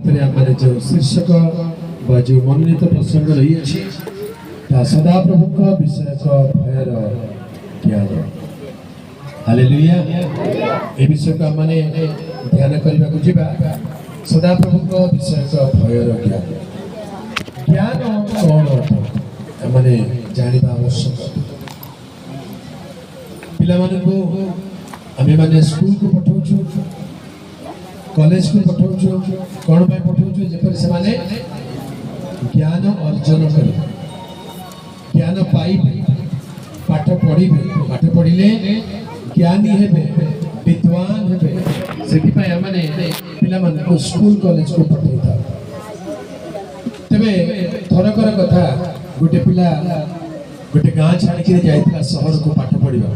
रात्रि आम जो शीर्षक बा जो मनोनीत प्रसंग रही सदा प्रभु विषयक भयर ज्ञान। हालेलुया। ए विषय को आम ध्यान करने को जीवा सदा प्रभु विषयक भयर ज्ञान। ज्ञान कौन मैंने जाना आवश्यक। पिला आम मैंने स्कूल को पठाऊ कॉलेज को पठाऊ कौन पर पठाऊ जपर से माने ज्ञान अर्जन कर ज्ञान पाइबे पाठ पढ़े पाठ पढ़ले ज्ञानी हेबे विद्वान हेबे से पिला को स्कूल कॉलेज को पठाई था। तेबे थरकर कथा गोटे पिला गोटे गाँ छाड़ी जाइला सहर को पाठ पढ़ा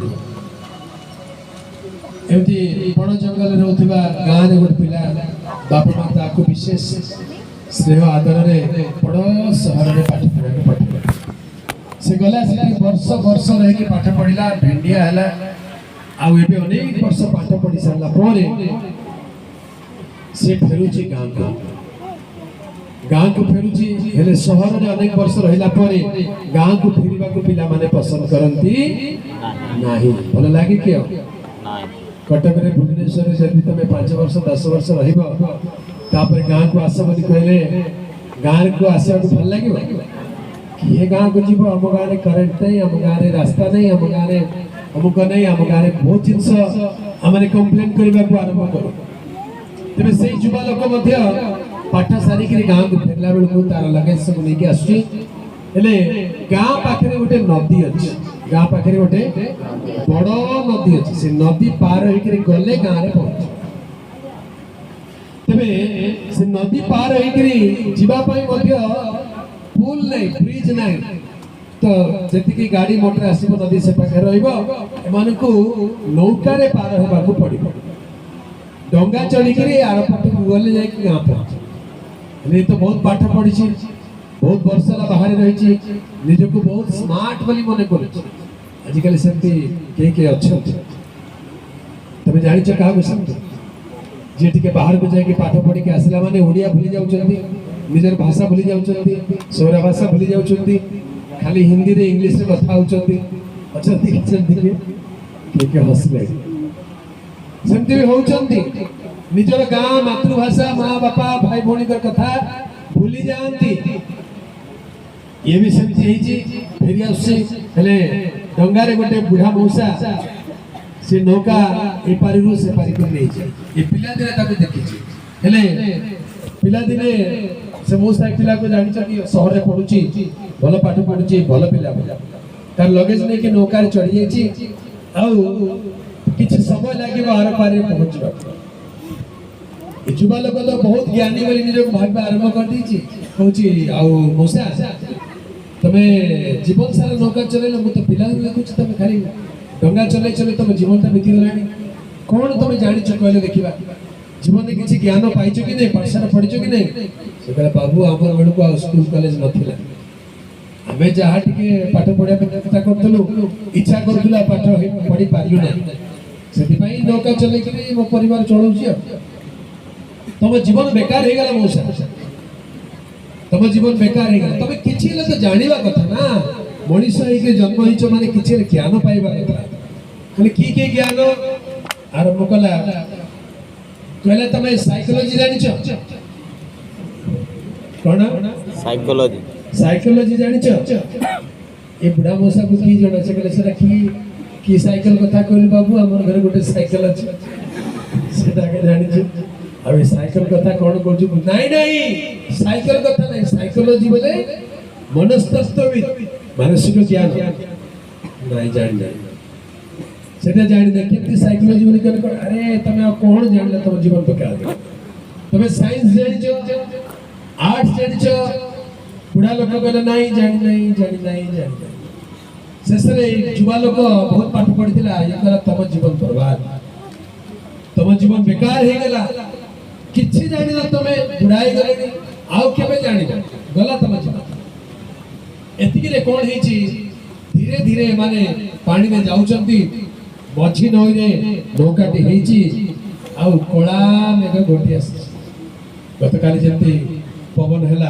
एमती बड़ जंगल रोवा गाँव में गोटे पिला बाप माता को विशेष स्नेह आदर रे बड़ सहर में पाठ पढ़ा से गला वर्ष वर्ष रही पाठ पढ़ला भेंडिया है आउ ए अनेक वर्ष पाठ पढ़ी सारा पर से फेरुची गाँव को फेरुची हेले सहर में अनेक वर्ष रहिला पर गाँव को फेरिबा को पिला माने पसंद करंती नाही। भल लागे कि कटक रे भुवनेश्वर जदि तुम 5 वर्ष 10 वर्ष रही गाँव को आस बोली कहले गाँव को आसवा को भल लगे किए गाँव को जीव आम गाँव में करेन्ट नहीं आम गाँव में रास्ता नहीं आम गाँव में अमुक नहीं आम गाँव में बहुत जिनस आम कम्प्लेन करने को आरंभ कर तेज से युवा लोक पाठ सारिक गाँव को फेरला बेलू तार लगेज सब नहीं आसुची गाँव पाखे गोटे नदी अच्छी गाँ पाखे गोटे बड़ नदी अच्छी से नदी पार होकर गले गाँव में पहुंच तेरे से नदी पार होकर जीवाई पुल नहीं ब्रिज नहीं तो जी गाड़ी मोटर आसो नदी से पाखे रही नौकार पार होगा पड़ो डंगा चढ़िक आर पट गले जा गाँ पहुंच नहीं तो बहुत पाठ पढ़ी बहुत वर्ष बाहर रही निजक बहुत स्मार्ट बोली मन कर आजिकल सेमती कई अच्छा तुम जान क्या जी टे बाहर को जाकि पाठ पढ़ी आसला माने ओडिया भूली जाऊँगी निजर भाषा भूली जाऊँगी सौरा भाषा भूली जाऊँगी खाली हिंदी रे इंग्लिश रे कथा होचंती हसले सेमती भी होचंती निजर गाँ मातृभाषा माँ बापा भाई भौणी कथा भूली जाती ये भी सेमती फेरी आसे डंगा रे गोटे बुढ़ा मौसा से नौका ए पारिरु से पारि कर नहीं जाए ये पिला दिने ताको देखि हेले पिला दिने से मौसा पिला को जानि छ कि शहर रे पढुची भलो पाठ पढुची भलो पिला तार लगेज नै कि नौका रे चढ़ी जाई आउ किछि समय लागि आर पारि पहुंचबा युवा लोक तो बहुत ज्ञानी बोली निज भाव आरंभ कर दी कहूँ मौसा तुम्हें जीवन सारा नौका चल तो पिला देखुच तुम खाली डंगा चल चल तुम जीवन बीती गला कौन तुम जान कहले देखा जीवन में किसी ज्ञान पाइच कि नहीं पाठशाला पढ़ी कि नहीं से कहला बाबू आम बेलू को स्कूल कॉलेज नाला आम जहाँ टे पाठ पढ़ा चेष्टा करूँ इच्छा करूला पाठ पढ़ी पारू ना से नौका चल मो परिवार चलाऊँ तुम जीवन बेकार हो गला मौसा तुम जीवन बेकार हो गला तुम किछि तो जानिबा कथा ना मनीष होके जन्म होइछ माने किछि ज्ञान पाइबा कथा खाली की ज्ञान आरंभ कला कहले तुम साइकोलॉजी जानिछ कोन साइकोलॉजी जानिछ ए बुढ़ा मौसा को की जणा से कहले सेरा की साइकिल कथा कहले बाबू हमर घर गोटे साइकिल अछि सेटा के जानिछ अब साइकिल कथा कौन कर नहीं नहीं साइकिल कथा नहीं साइकोलॉजी बोले मनस्तत्वविद मानसिक ज्ञान नहीं जान सेटा जान दे केमती साइकोलॉजी बोले कर अरे तमे कौन जानले तुम जीवन पे क्या तमे साइंस जानिछ आर्ट्स जानिछ बुढ़ा लोक कहले नहीं जान शेषरे युवा लोक बहुत पाठ पढ़िथिला ये तुम जीवन बर्बाद तुम जीवन बेकार हो गला किछि जानि ना तमे बुढ़ाई गले आउ केबे जानि गला तम जीवन एतिकी रे कोन हेची धीरे धीरे माने पानी में जाउचंती मझी नई रे नौकाटी हेची आउ कोला मेघ गोटी आसी गतकाली जमती पवन हैला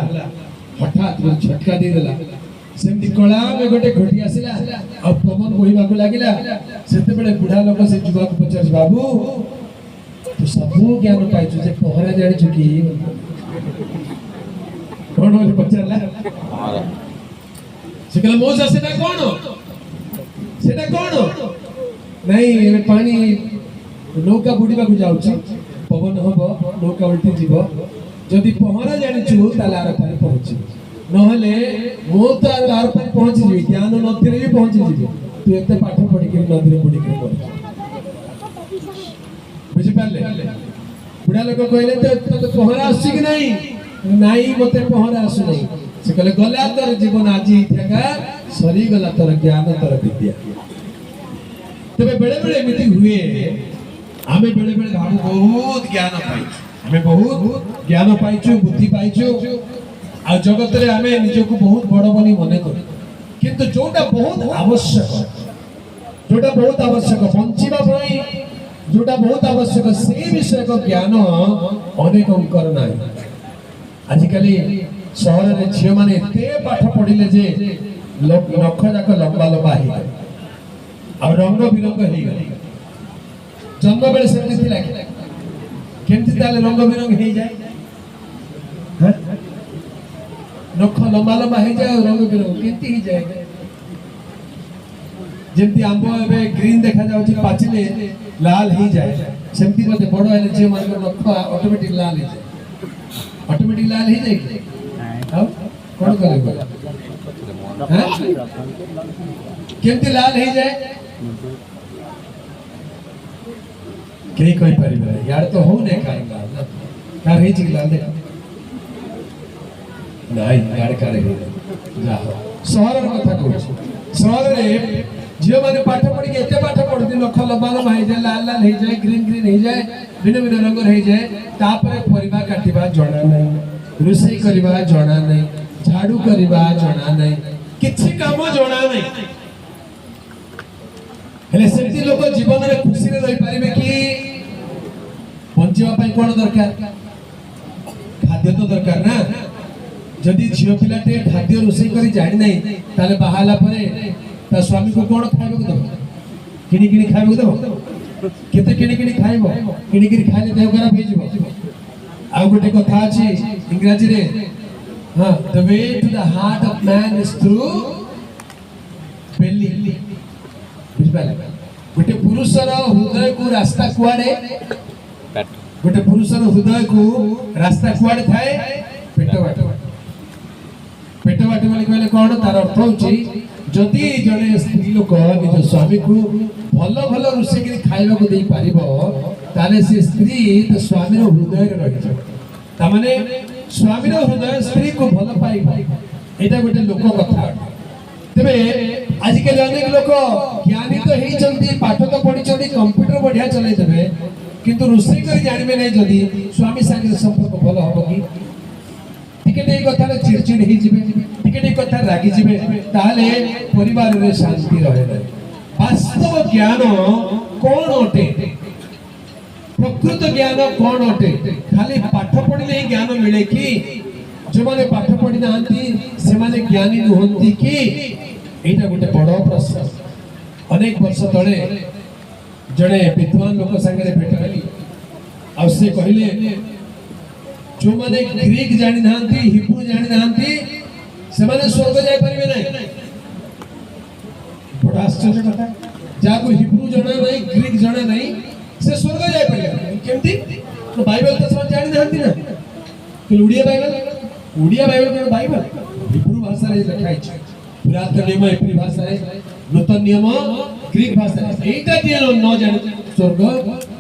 हठात गोटे झटका दे देला सेमती कला में गोटे घटी आसिला आ पवन बोहिबा को लागिला सेते बेले बुढ़ा लोक से युवक पचार बाबू तू सबू ज्ञान पाइछु जे पहरा जानि छु की कोन बोले पचारला से कहला मौसा सेटा कोन नहीं ए पानी नौका बुड़ीबा को जाउछि पवन हबो नौका उल्टी जीवो जदि पहरा जानि छु ताला आर पार पहुंची नहले मो तो आर पार पहुंची जीवी ज्ञान नथिरे भी पहुंची जीवी तू एते पाठ पढ़ी के नदीरे बुड़ी के पड़ बुझि पाले बुढ़ा लोक कहले तो पहरा आसी कि नहीं मते पहरा आसु नहीं से कहले गला तोर जीवन आज इथका सरी गला तोर ज्ञान तोर विद्या तबे बेले बेले एमिति हुए आमे बेले बेले भाबु बहुत ज्ञान पाइछु आमे बहुत ज्ञान पाइछु बुद्धि पाइछु आ जगत रे आमे निजको बहुत बड़ बनी मने करू किंतु जोटा बहुत आवश्यक बंचिबा पई जोटा बहुत आवश्यक से विषय को ज्ञान अनेक अंकर नाही आजिकली शहर रे झियो माने एते पाठ पढिले जे नख जाक लंबा लंबा हे आ रंग बिरंग हे गले जन्म बेले सेमति थिला केमति ताले रंग बिरंग हे जाय ह नख लंबा लंबा हे जाय रंग बिरंग केमति हे जाय जेमति आंबो एबे ग्रीन देखा जाउची पाचिले लाल हे जाय सेमति मते बड़ हेले जे मन नख ऑटोमेटिक लाल हे जाय ऑटोमेटिक लाल हे जाय अब कोन करे हैं केमति लाल हे जाय कई कोई परिवार यार तो हो ने काई लाल का हे जी लाल देख नहीं यार करे जा शहर कथा कहू शहर रे जियो माने पाठ पढ़ी के एते पाठ पढ़ती नख लंबा लंबा हे जाय लाल लाल हे जाय ग्रीन ग्रीन हे जाय भिन्न भिन्न रंग हे जाय तापरे परिबा काटिबा जणा नहीं रुसई करबा जणा नहीं झाड़ू करबा जणा नहीं किछि काम जणा नहीं हेले सेति लोक जीवन रे खुशी रे रहि पारिबे कि बंचिबा पई कोन दरकार खाद्य तो दरकार ना जदि झियो पिलाटे खाद्य रुसई करी जानि नहीं ताले बाहाला परे ता स्वामी को कोन खाइबो को दबो किनी किनी खाइबो को दबो केते किनी किनी खाइबो किनी किनी खाइले देह खराब हे जिवो आ गोटे कथा अछि इंग्रजी रे हां the way to the heart of man is through belly बुझबाले गोटे पुरुषर हृदय को रास्ता कुआडे गोटे पुरुषर हृदय को रास्ता कुआडे थाए पेट बाटे बोली कहले कोन तार अर्थ होची जदि जने स्त्री लोक निज स्वामी को भलो भलो रुसे के खाइबा को देई पारिबो ताले से स्त्री तो स्वामी रो हृदय रे रहि छ ता माने स्वामी रो हृदय स्त्री को भलो पाइबो एटा गोटे लोक कथा तबे आज के अनेक लोक ज्ञानी तो हेई चंती पाठ तो पढी चंती कंप्यूटर बढ़िया चलै देबे किंतु रुसे कर जानबे नै जदि स्वामी संगे संपर्क भलो होबो की टिके कथा चिड़चिड़ ही जिबे टिके कथा रागी जिबे ताले परिवार रे शांति रहे नै वास्तव ज्ञान कोन अटे प्रकृत ज्ञान कोन अटे खाली पाठ पढिले ही ज्ञान मिले कि जो माने पाठ पढि नांती से माने ज्ञानी नहंती कि एटा गोटे बड़ प्रश्न अनेक वर्ष तळे जणे विद्वान लोक संगे भेट भेली आ से कहिले जो माने ग्रीक जानि नांती हिब्रू जानि नांती से माने स्वर्ग जाय परिबे नै बड़ा आश्चर्य कथा जाको हिब्रू जणा नै ग्रीक जणा नै से स्वर्ग जाय परिबे केमती तो बाइबल तो सब जानि नांती ना तो उड़िया बाइबल के बाइबल हिब्रू भाषा रे लिखा है पुरातन नियम हिब्रू भाषा रे नूतन नियम ग्रीक भाषा रे एटा नियम न जानि स्वर्ग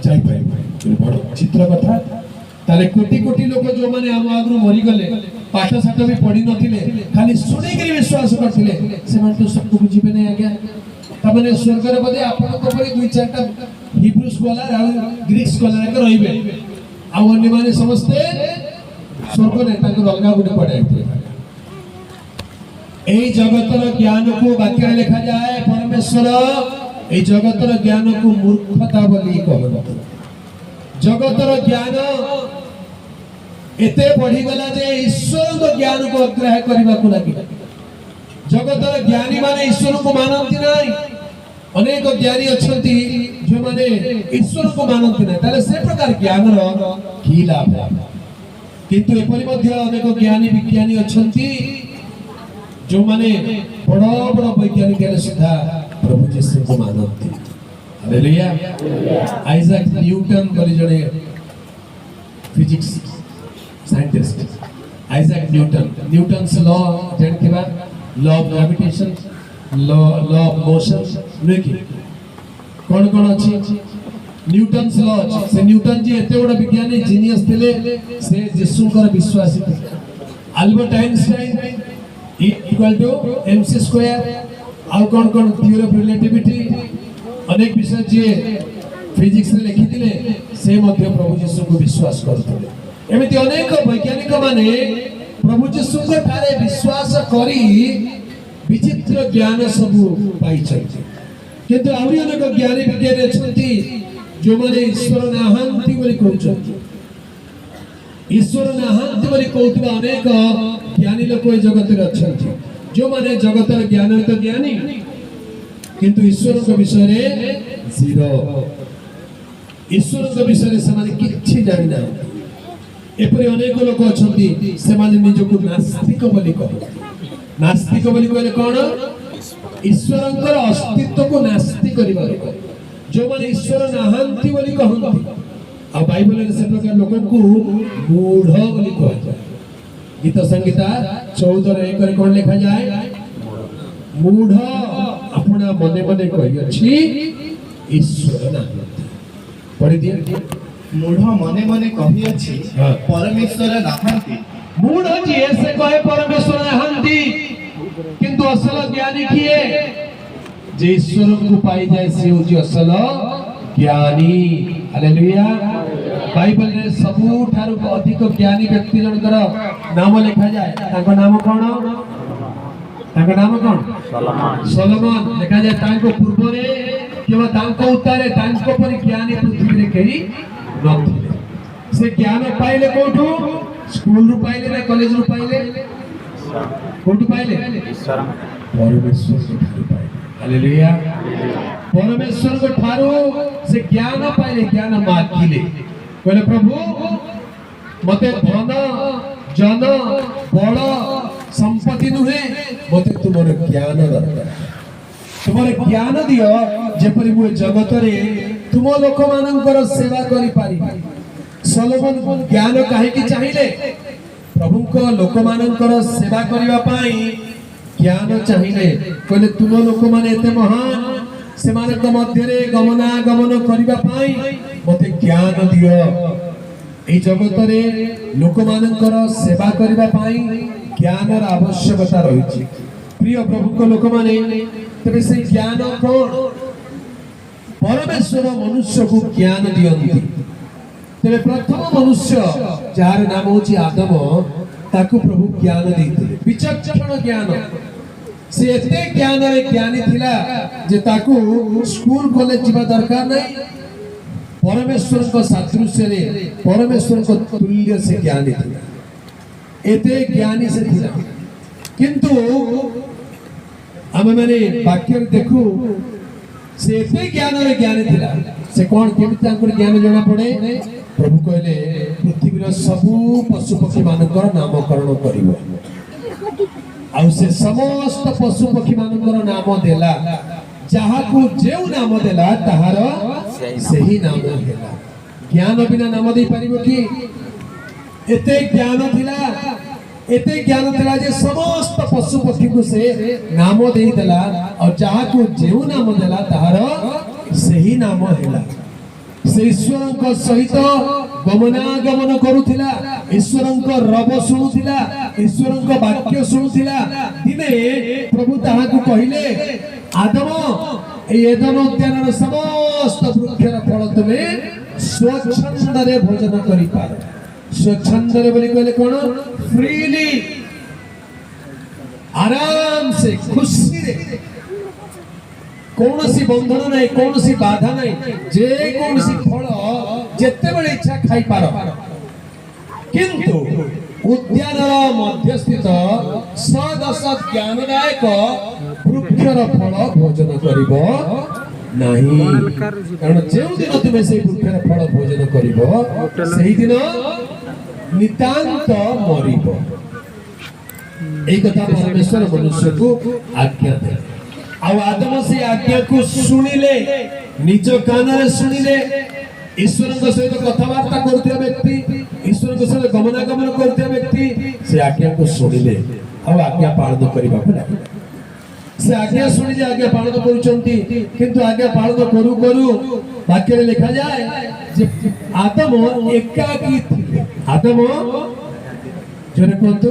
जाय परिबे बड़ चित्र कथा ताले कोटी कोटी लोक जो माने हम आगु मरि गले पाठ साठ भी पढ़ी नथिले खाली सुनी के विश्वास करथिले से मन तो सब को जीवे नै आज्ञा त माने स्वर्ग रे बदे आपन को परि दुई चारटा हिब्रू स्कॉलर आ ग्रीक स्कॉलर के रहिबे आ अन्य माने समस्ते स्वर्ग रे ताको अलगा गुटे पढाइते एई जगतर ज्ञान को वाक्य रे लिखा जाए परमेश्वर एई जगतर ज्ञान को मूर्खता बोली कहबो जगतर ज्ञान एते बढ़ी गला जे ईश्वर को ज्ञान को अग्राह करबा को लागि जगतर ज्ञानी माने ईश्वर को मानती नहीं अनेक ज्ञानी अछंती जो माने ईश्वर को मानती नहीं ताले से प्रकार ज्ञान रो की लाभ किंतु एपरि मध्य अनेक ज्ञानी विज्ञानी अछंती जो माने बड़ बड़ वैज्ञानिक के सुधा प्रभु यीशु को मानती हालेलुया आइजैक न्यूटन बोली जने physics scientist Isaac Newton's law जानथिबा law of gravitation law of motion लेकिन कौन अछि न्यूटन्स लॉ अछि से न्यूटन जी एते बड़ा विज्ञानी जीनियस थिले से यीशु कर विश्वासी थे Albert Einstein equal to mc square आउ कौन थ्योरी ऑफ रिलेटिविटी अनेक विषय जे फिजिक्स रे लिखि दिले से मध्य प्रभु यीशु को विश्वास करथले एमिति अनेक वैज्ञानिक माने प्रभु यीशु को थारे विश्वास करी विचित्र ज्ञान सब पाई छथि किंतु आउरी अनेक ज्ञानी विज्ञानी छथि जो माने ईश्वर नाहंती बोली कहउछथि ईश्वर नाहंती बोली कहउतबा अनेक ज्ञानी लोक ए जगत रे छथि जो माने जगतर ज्ञान तो ज्ञानी किंतु ईश्वर के विषय रे जीरो ईश्वर के विषय रे से माने किछि जानि ना एपरि अनेक लोक अछंती से माने निजको नास्तिक बोली कहउछथि नास्तिक बोली कहले कोन ईश्वरंकर अस्तित्व को नास्तिक करिबा जो माने ईश्वर नाहंती बोली कहंती आ बाइबल रे से प्रकार लोक को मूढ़ बोली कहता गीत संगीता 14 रे एक कोन लिखा जाए मूढ़ अपना मने मने कहि अछि ईश्वर नाहंती पढ़ि दिए मूढ़ मने मने कहि अछि परमेश्वर नाहंती मूढ़ जी ऐसे कहे परमेश्वर नाहंती किंतु असल ज्ञानी किए जे ईश्वर को पाई जाए से होची असल ज्ञानी हालेलुया बाइबल रे सबु ठारु अधिक ज्ञानी व्यक्ति जनकर नाम लिखा जाए ताको नाम कोन ताको नाम कोन सोलोमन लिखा जाए ताको पूर्व रे केवल ताको उत्तरे ताको पर ज्ञानी पृथ्वी रे केही नथिले से ज्ञान पाइले कोठू स्कूल रु पाइले ना कॉलेज रु पाइले कोठू पाइले परमेश्वर को ठारु पाइले हालेलुया परमेश्वर को ठारु से ज्ञान पाइले ज्ञान मागिले कहले प्रभु मते धन जन बल संपत्ति नुहे मते तुमर ज्ञान दरकार तुमर ज्ञान दियो जेपरि मु जगत रे तुम लोक मानकर सेवा करि पारि सोलोमन ज्ञान काहे कि चाहिए प्रभु को लोक मानकर सेवा करिवा पाई ज्ञान चाहिए कहले तुम लोक माने एते महान से माने को मध्य रे गमना गमन करिवा पाई मते ज्ञान दियो ए जगत रे लोक मानकर सेवा करिवा पाई ज्ञान र आवश्यकता रहिछि प्रिय प्रभु को लोक माने तबे से ज्ञान कोन परमेश्वर मनुष्य को ज्ञान दियंती तबे प्रथम मनुष्य जार नाम होछि आदम ताकू प्रभु ज्ञान देइथिले विचक्षण ज्ञान से एते ज्ञान रे ज्ञानी थिला जे ताकू स्कूल कॉलेज जीवा दरकार नहीं परमेश्वर को सादृश्य रे परमेश्वर को तुल्य से ज्ञानी थिला एते ज्ञानी से थिला किंतु आमे माने वाक्य देखू से एते ज्ञान रे ज्ञानी थिला से कोन केमिति तांकर ज्ञान जणा पड़े प्रभु कहले पृथ्वी रो सबु पशु पक्षी मानकर नामकरण करिवो आ से समस्त पशु पक्षी मानकर नाम देला जहा को जेउ नाम देला ताहार सही नाम देला ज्ञान बिना नाम दे परिबो की एते ज्ञान थिला जे समस्त पशु पक्षी को से नाम दे देला और जहा को जेउ नाम देला ताहार सही नाम हेला से ईश्वर को सहित गमनागमन करुथिला ईश्वर को रब सुनुथिला ईश्वर को वाक्य सुनुथिला दिने प्रभु ताहा को कहिले आदम ए एदन उद्यान र समस्त वृक्षर फल तुमे स्वच्छंद रे भोजन करि पार स्वच्छंद रे बोली कहले कोन फ्रीली आराम से खुशी रे कौन सी बंधन नहीं कौन सी बाधा नहीं जे कौन सी फल जेते बेले इच्छा खाई पार किंतु उद्यानर मध्यस्थित सदश ज्ञानदायक वृक्षर फल भोजन करिब नहीं, कारण जो दिन तुम से वृक्षर फल भोजन करिब सही दिन नितांत मरिब। एक कथा परमेश्वर मनुष्य को आज्ञा दे। आ आदम से आज्ञा को सुनिले, निज कान शुणिले, ईश्वर सहित कथबार्ता करथिया व्यक्ति, ईश्वर सहित गमनागमन करथिया व्यक्ति से आज्ञा को शुणिले आ आज्ञा पालन करबा को लागले। से आज्ञा शुणिले आज्ञा पालन करूचंती, किंतु आज्ञा पालन करू करू वाक्य में लिखा जाए जे आदम एकाकी थिले। आदम जने कोंतो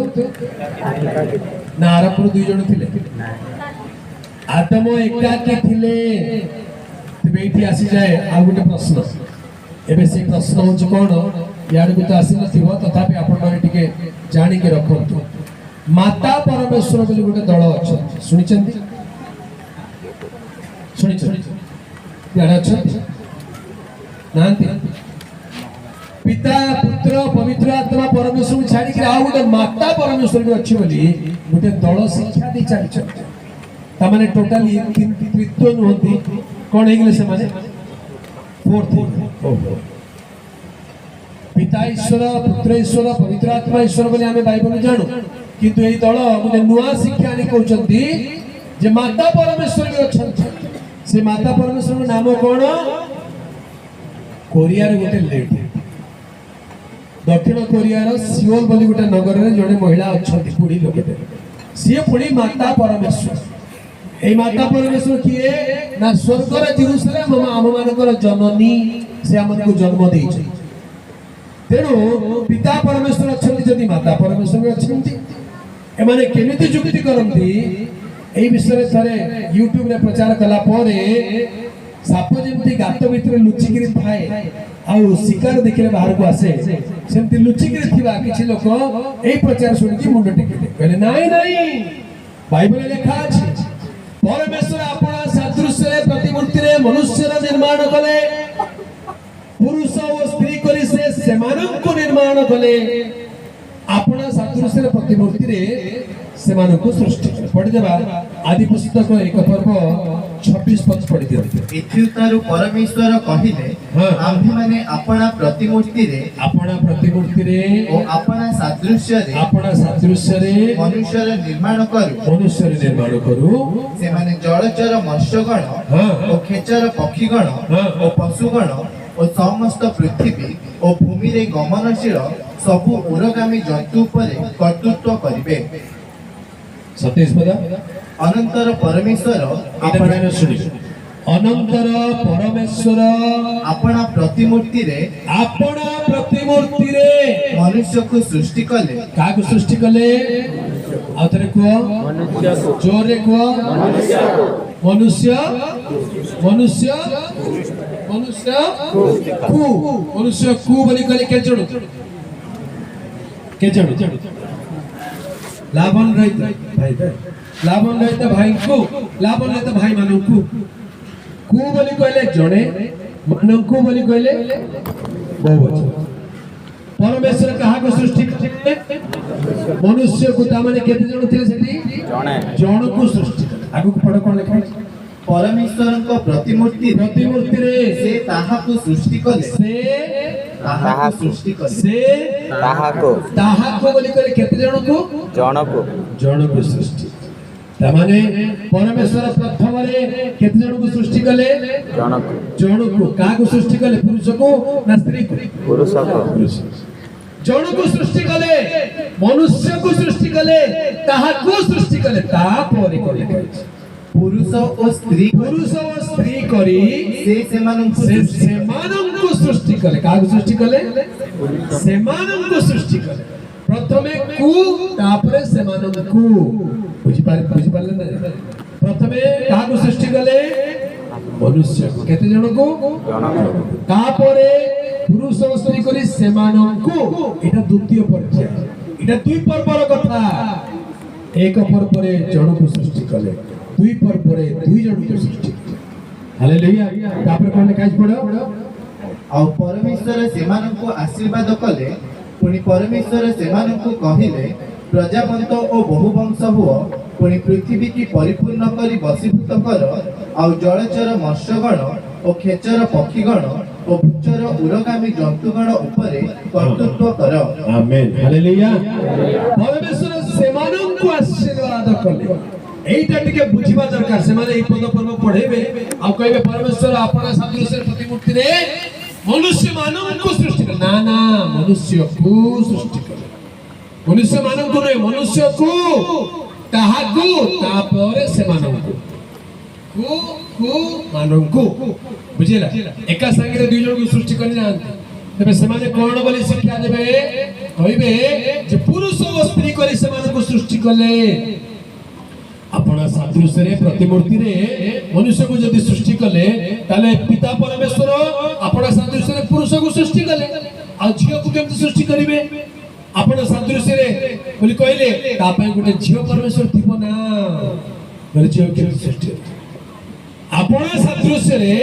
ना आरंभ दुई जण थिले। आदम एकाकी थिले। तबे इति आसी जाए आ गोटे प्रश्न। एबे से प्रश्न होछ कोन याड को तो आसी नथिबो, तथापि आपण माने टिके जानि के रखंतु। माता परमेश्वर बोली गोटे दल अछि, सुनिचंती? सुनिचंती याड अछि नांती? पिता पुत्र पवित्र आत्मा परमेश्वर छाड़ी के आ गोटे माता परमेश्वर भी अछि बोली गोटे दल शिक्षा दे चली छथि। ता माने टोटली तृतीय नहंती कोन हेगले से माने फोर्थ। पिता ईश्वर पुत्र ईश्वर पवित्र आत्मा ईश्वर बोली हमें बाइबल जानू, किंतु एई दल गोटे नुआ शिक्षा आनी कहउचंती जे माता परमेश्वर भी अछंती। से माता परमेश्वर नाम कोन? कोरिया रे गोटे लेडी, दक्षिण कोरिया सिओल बोली गोटे नगर रे जड़े महिला अछंती, बुढ़ी लोकटे, सी पुणी माता परमेश्वर। ए माता परमेश्वर किए ना स्वर्गर जेरूसलेम आम मानकर जननी, से हमको जन्म देइछे। तेणु पिता परमेश्वर अछंती, जदि माता परमेश्वर अछंती, ए माने केमिति जुक्ति करंती ए विषय थरे यूट्यूब रे प्रचार कला परे साप जेमती गात भितर लुचिकिरी थाए आउ शिकार देखिले बाहर को आसे, सेमती लुचिकिरी थिबा किछि लोक ए प्रचार सुनिकि मुंड टेकिले कहले नाही नाही बाइबल लेखा अछि परमेश्वर अपना सादृश्य रे प्रतिमूर्ति रे मनुष्य रा निर्माण कले, पुरुष और स्त्री करी से सेमानंको निर्माण कले, अपना सादृश्य रे प्रतिमूर्ति रे सेमानंको सृष्टि कले। पढ़ि देबा आदि पुस्तक 1 पर्व 26 पद पढ़ि दियते। इथुतारु परमेश्वर कहिले आम्भे माने अपना प्रतिमूर्ति रे ओ अपना सादृश्य रे मनुष्य रे निर्माण करू से माने जलचर मत्स्यगण ओ खेचर पक्षीगण ओ पशुगण ओ समस्त पृथ्वी ओ भूमि रे गमनशील सबु उरगामी जंतु उपरे कर्तृत्व करिवे। 27 पद अनंतर परमेश्वर अनंतर परमेश्वर अपना प्रतिमूर्ति रे मनुष्य को सृष्टि कले। का को सृष्टि कले? आउतरे को जोरे को मनुष्य को बोली कले के जणु लाभन रहित भाई लाभन रहित भाई को लाभन रहित भाई मानू को बोली कहले जणे मानू बोली कहले बहुवचन। परमेश्वर कहा को सृष्टि करले? मनुष्य को ता माने केते जण थिले सेठी? जण को सृष्टि करले। आगु पढ कोन लेखा? परमेश्वर को प्रतिमूर्ति रे से ताहा को सृष्टि कले, ताहा को बोली कहले केते जण को सृष्टि। ता माने परमेश्वर प्रथम रे केते जण को सृष्टि कले? जण को। का को सृष्टि कले? पुरुष को ना स्त्री को? पुरुष को। जण को सृष्टि कले, मनुष्य को सृष्टि कले, ताहा को सृष्टि कले, ता परे कले पुरुष और स्त्री करी से सेमानंको सृष्टि कले। का को सृष्टि कले? सेमानंको सृष्टि कले। प्रथमे कु तापरे सेमानंको। बुझि पारले ना? प्रथमे का को सृष्टि कले? मनुष्य को। केते जण को? तापरे पुरुष और स्त्री करी सेमानंको। एटा द्वितीय पर्याय, एटा दुई पर्वर कथा। एक पर्व रे जण को सृष्टि कले, दुई पर्व रे दुई जण को सृष्टि। हालेलुया। तापर कोन काज पड़ो? आ परमेश्वर सेमानंको आशीर्वाद कले, पुणी परमेश्वर सेमानंकु कहिले प्रजावंत और बहुवंश हुओ पुणी पृथ्वी की परिपूर्ण करी बसीभूत कर आउ जलचर मत्स्यगण और खेचर पक्षीगण और भूचर उरगामी जंतुगण उपरे कर्तृत्व कर। Amen hallelujah. परमेश्वर सेमानंकु आशीर्वाद कले एटा टिके बुझिबा दरकार से माने ई पद पर्व पढेबे आ कहबे परमेश्वर आपन सदृश प्रतिमूर्ति रे मनुष्य मानव को सृष्टि कर ना ना मनुष्य को सृष्टि कर मनुष्य मानव को रे मनुष्य को ताहागु तापरे से मानव को मानव को बुझिला एका संगे दुई जन को सृष्टि कर जानते तबे से माने कोन बोली शिक्षा देबे कहबे जे पुरुष और स्त्री करी से मानव को सृष्टि करले अपना सदृश रे प्रतिमूर्ति रे मनुष्य को यदि सृष्टि कले ताले पिता परमेश्वर अपना सदृश रे पुरुष को सृष्टि कले आ झियो को केमति सृष्टि करिवे अपना सदृश रे बोली कहले ता पय गुटे झियो परमेश्वर थिबो ना बोले झियो केमति सृष्टि अपना सदृश रे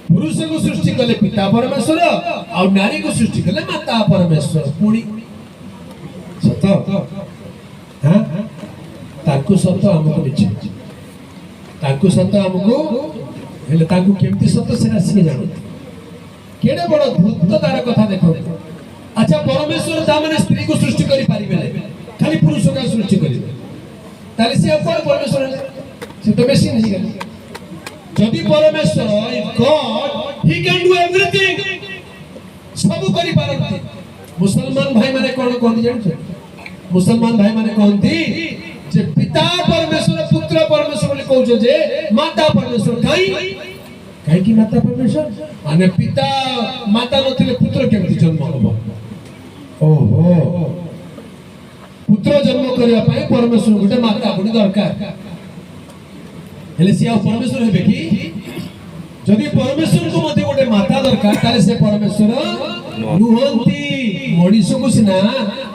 पुरुष को सृष्टि कले पिता परमेश्वर और नारी को सृष्टि कले माता परमेश्वर पुणी सत हां ताकू सत हमको निचे ताकू सत हमको हेले ताकू केमती सत सेना से जानो केडे बड़ धूत तार कथा देखो अच्छा परमेश्वर ता माने स्त्री को सृष्टि करि पारिबे नै खाली पुरुष का सृष्टि करिवे ताले से अपन परमेश्वर से तो मशीन ही गली जदि परमेश्वर is God he can do everything सब करि पारती मुसलमान भाई माने कोन कोन जानो मुसलमान भाई माने कोनती जे पिता परमेश्वर पुत्र परमेश्वर बोली कहू जे माता परमेश्वर काई की माता परमेश्वर माने पिता माता नथिले पुत्र केमति जन्म होबो ओहो पुत्र जन्म करिया पई परमेश्वर गुटे माता गुटे दरकार हेले सिया परमेश्वर हेबे की जदि परमेश्वर को मध्ये गुटे माता दरकार ताले से परमेश्वर नुहंती मनीष को सिना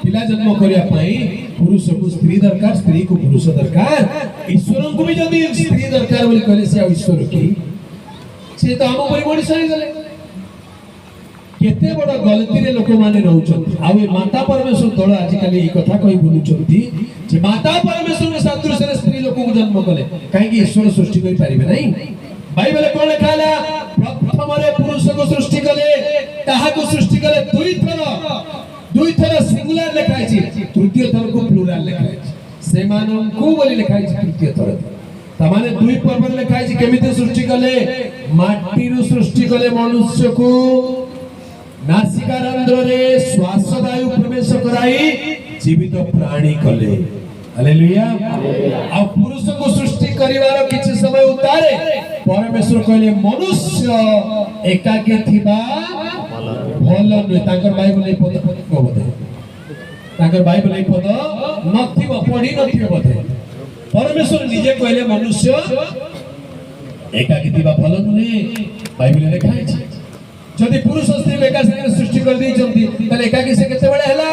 पिला जन्म करिया पई पुरुष को स्त्री दरकार स्त्री को पुरुष दरकार ईश्वर को भी जदि स्त्री दरकार बोली कहले से ईश्वर की से तो हम परि मनीष होई गले केते बड़ गलती रे लोक माने रहउछन आ ए माता परमेश्वर दल आज काली ई कथा कहि बोलुछंती जे माता परमेश्वर के सदृश रे स्त्री लोक को जन्म कले काहे कि ईश्वर सृष्टि करि पारिबे नहीं बाइबल कोन लिखाला प्रथम रे पुरुष को सृष्टि कले ताहा को सृष्टि कले दुई थर सिंगुलर लिखाई छी तृतीय थर को प्लुराल लिखाई छी सेमानन को बोली लिखाई छी तृतीय थर तमाने दुई पर्व लिखाई छी केमिते सृष्टि कले माटी रु सृष्टि कले मनुष्य को नासिका रंध्र रे श्वास वायु प्रवेश कराई जीवित प्राणी कले हालेलुया आ पुरुष को सृष्टि करिवार किछि समय उतारे परमेश्वर कहले मनुष्य एकाकी थिबा भल न ताकर बाइबल ए पद को बोधे ताकर बाइबल ए पद नथिबो पढी नथिबो बोधे परमेश्वर निजे कहले मनुष्य एकाकी थिबा भल नुहे बाइबल लिखाई छै जदि पुरुष स्त्री एका संगे सृष्टि कर दी जंती तले एकाकी से केते बडा हैला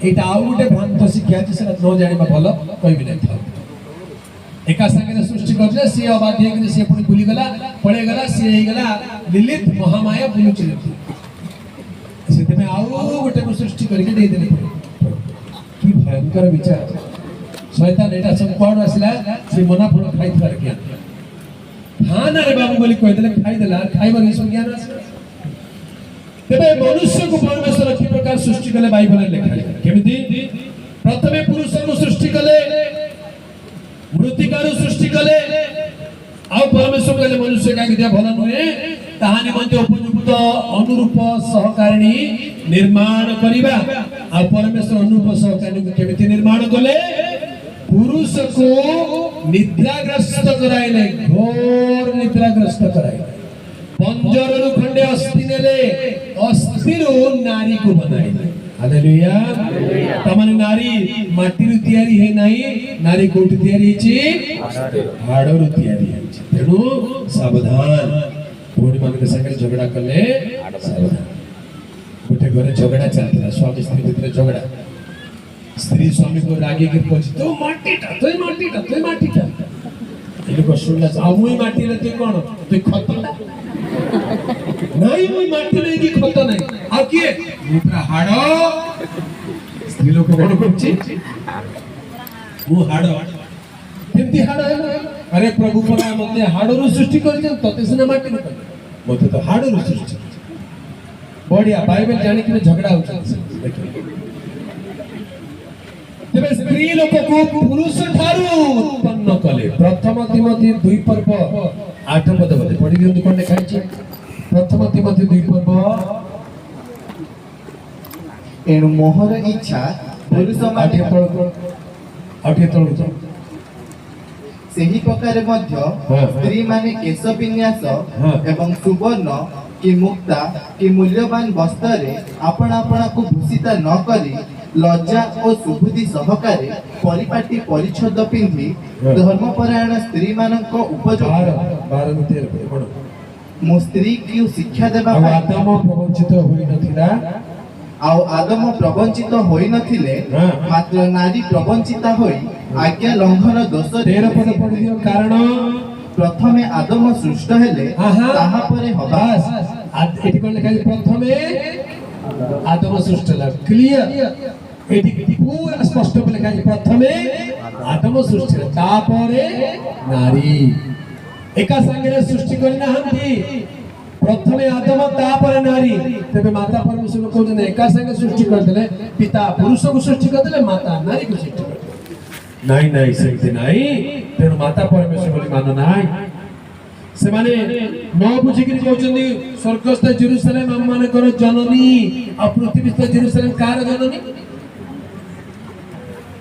एटा आउ गुटे भ्रांत शिक्षा छै सेना न जानिबा भल कहबि नै था एका संगे सृष्टि करले से अबाध्य के से पुनी भूली गला पळे गला से हे गला लिलित महामाया बुलु चलती सेते में आउ गुटे को सृष्टि करके दे देले की भयंकर विचार शैतान एटा संपाड़ आसला से मना फळ खाइ थर के हां ना रे बाबू बोली कह देले खाइ देला खाइबर नि ज्ञान आसला तबे मनुष्य को परमेश्वर की प्रकार सृष्टि कले बाइबल लिखा है केमिति प्रथमे पुरुष को सृष्टि कले मृतिका सृष्टि कले आ परमेश्वर कहले मनुष्य का दिया भला नुहे ताहानि मध्य उपयुक्त अनुरूप सहकारिणी निर्माण करिबा आ परमेश्वर अनुरूप सहकारिणी को केमिति निर्माण कले पुरुष को निद्राग्रस्त कराइले घोर निद्राग्रस्त कराइले पंजर रु खंडे अस्थि नेले अस्थि रु नारी को बनाइले हालेलुया तमने नारी माटी रु तयारी हे नाही नारी कोठी तयारी छी हाड़ रु तयारी छी तेनु सावधान कोणी मान के संगे झगड़ा करले सावधान गोटे घरे झगड़ा चलता स्वामी स्त्री भीतर झगड़ा स्त्री स्वामी को रागी के पूछ तो माटीटा ये लोग सुनला आ मुई माटी रे तू कोन तू खतला नहीं मुई माटी नहीं की खत नहीं आ किए मुत्रा हाड़ो स्त्री लोक कोन करछि मु हाड़ो केमती हाड़ो है अरे प्रभु परा मते हाड़ो रु सृष्टि करछन तते सिना माटी न मते तो हाड़ो रु सृष्टि बढ़िया बाइबल जानि कि झगड़ा होछ तेरे स्त्री लोक को पुरुष ठारू उत्पन्न कले प्रथम तिमोथी 2 पर्व 8 पद बोले पढि दियंतु कोन लिखा अछि प्रथम तिमोथी 2 पर्व एणु मोहर इच्छा पुरुष आठे तळ ସେହି ପ୍ରକାରେ ମଧ୍ୟ ସ୍ତ୍ରୀ ମାନେ କେଶ ବିନ୍ୟାସ ଏବଂ ସୁବର୍ଣ୍ଣ କି ମୁକ୍ତା କି ମୂଲ୍ୟବାନ ବସ୍ତ୍ରରେ ଆପଣା ଆପଣାକୁ ଭୂଷିତା ନ କରି ଲଜ୍ଜା ଓ ସୁବୁଦ୍ଧି ସହକାରେ ପରିପାଟି ପରିଚ୍ଛଦ ପିନ୍ଧି ଧର୍ମପରାୟଣ ସ୍ତ୍ରୀ ମାନଙ୍କ ଉପଯୋଗ ମୁଁ ସ୍ତ୍ରୀ କି ଶିକ୍ଷା ଦେବା ପାଇଁ ଆଦମ ପ୍ରବଞ୍ଚିତ ହୋଇ ନଥିଲା ଆଉ ଆଦମ ପ୍ରବଞ୍ଚିତ ହୋଇ ନଥିଲେ ମାତ୍ର ନାରୀ ପ୍ରବଞ୍ଚିତା ହୋଇ ଆଜ୍ଞା ଲଙ୍ଘନ ଦୋଷ 13 ପଦ ପଢି ଦିଅ କାରଣ ପ୍ରଥମେ ଆଦମ ସୃଷ୍ଟ ହେଲେ ତାହାପରେ ହବା ଏଠି କୋନ ଲେଖା ଅଛି ପ୍ରଥମେ आदम सृष्ट ହେଲା क्लियर एठी पूरा स्पष्ट पे लिखा है प्रथमे आदम सृष्टि तापरे नारी एका संगे सृष्टि करना हंती प्रथमे आदम तापरे नारी तबे माता परमेश्वर को जने एका संगे सृष्टि कर देले पिता पुरुष को सृष्टि कर देले माता नारी को सृष्टि कर नहीं नहीं सेमती नहीं तेनु माता परमेश्वर बोली मान नाही से माने न बुझी कि कहउचंदी स्वर्गस्थ जेरूशलेम हम माने कर जननी आ पृथ्वीस्थ जेरूशलेम कार जननी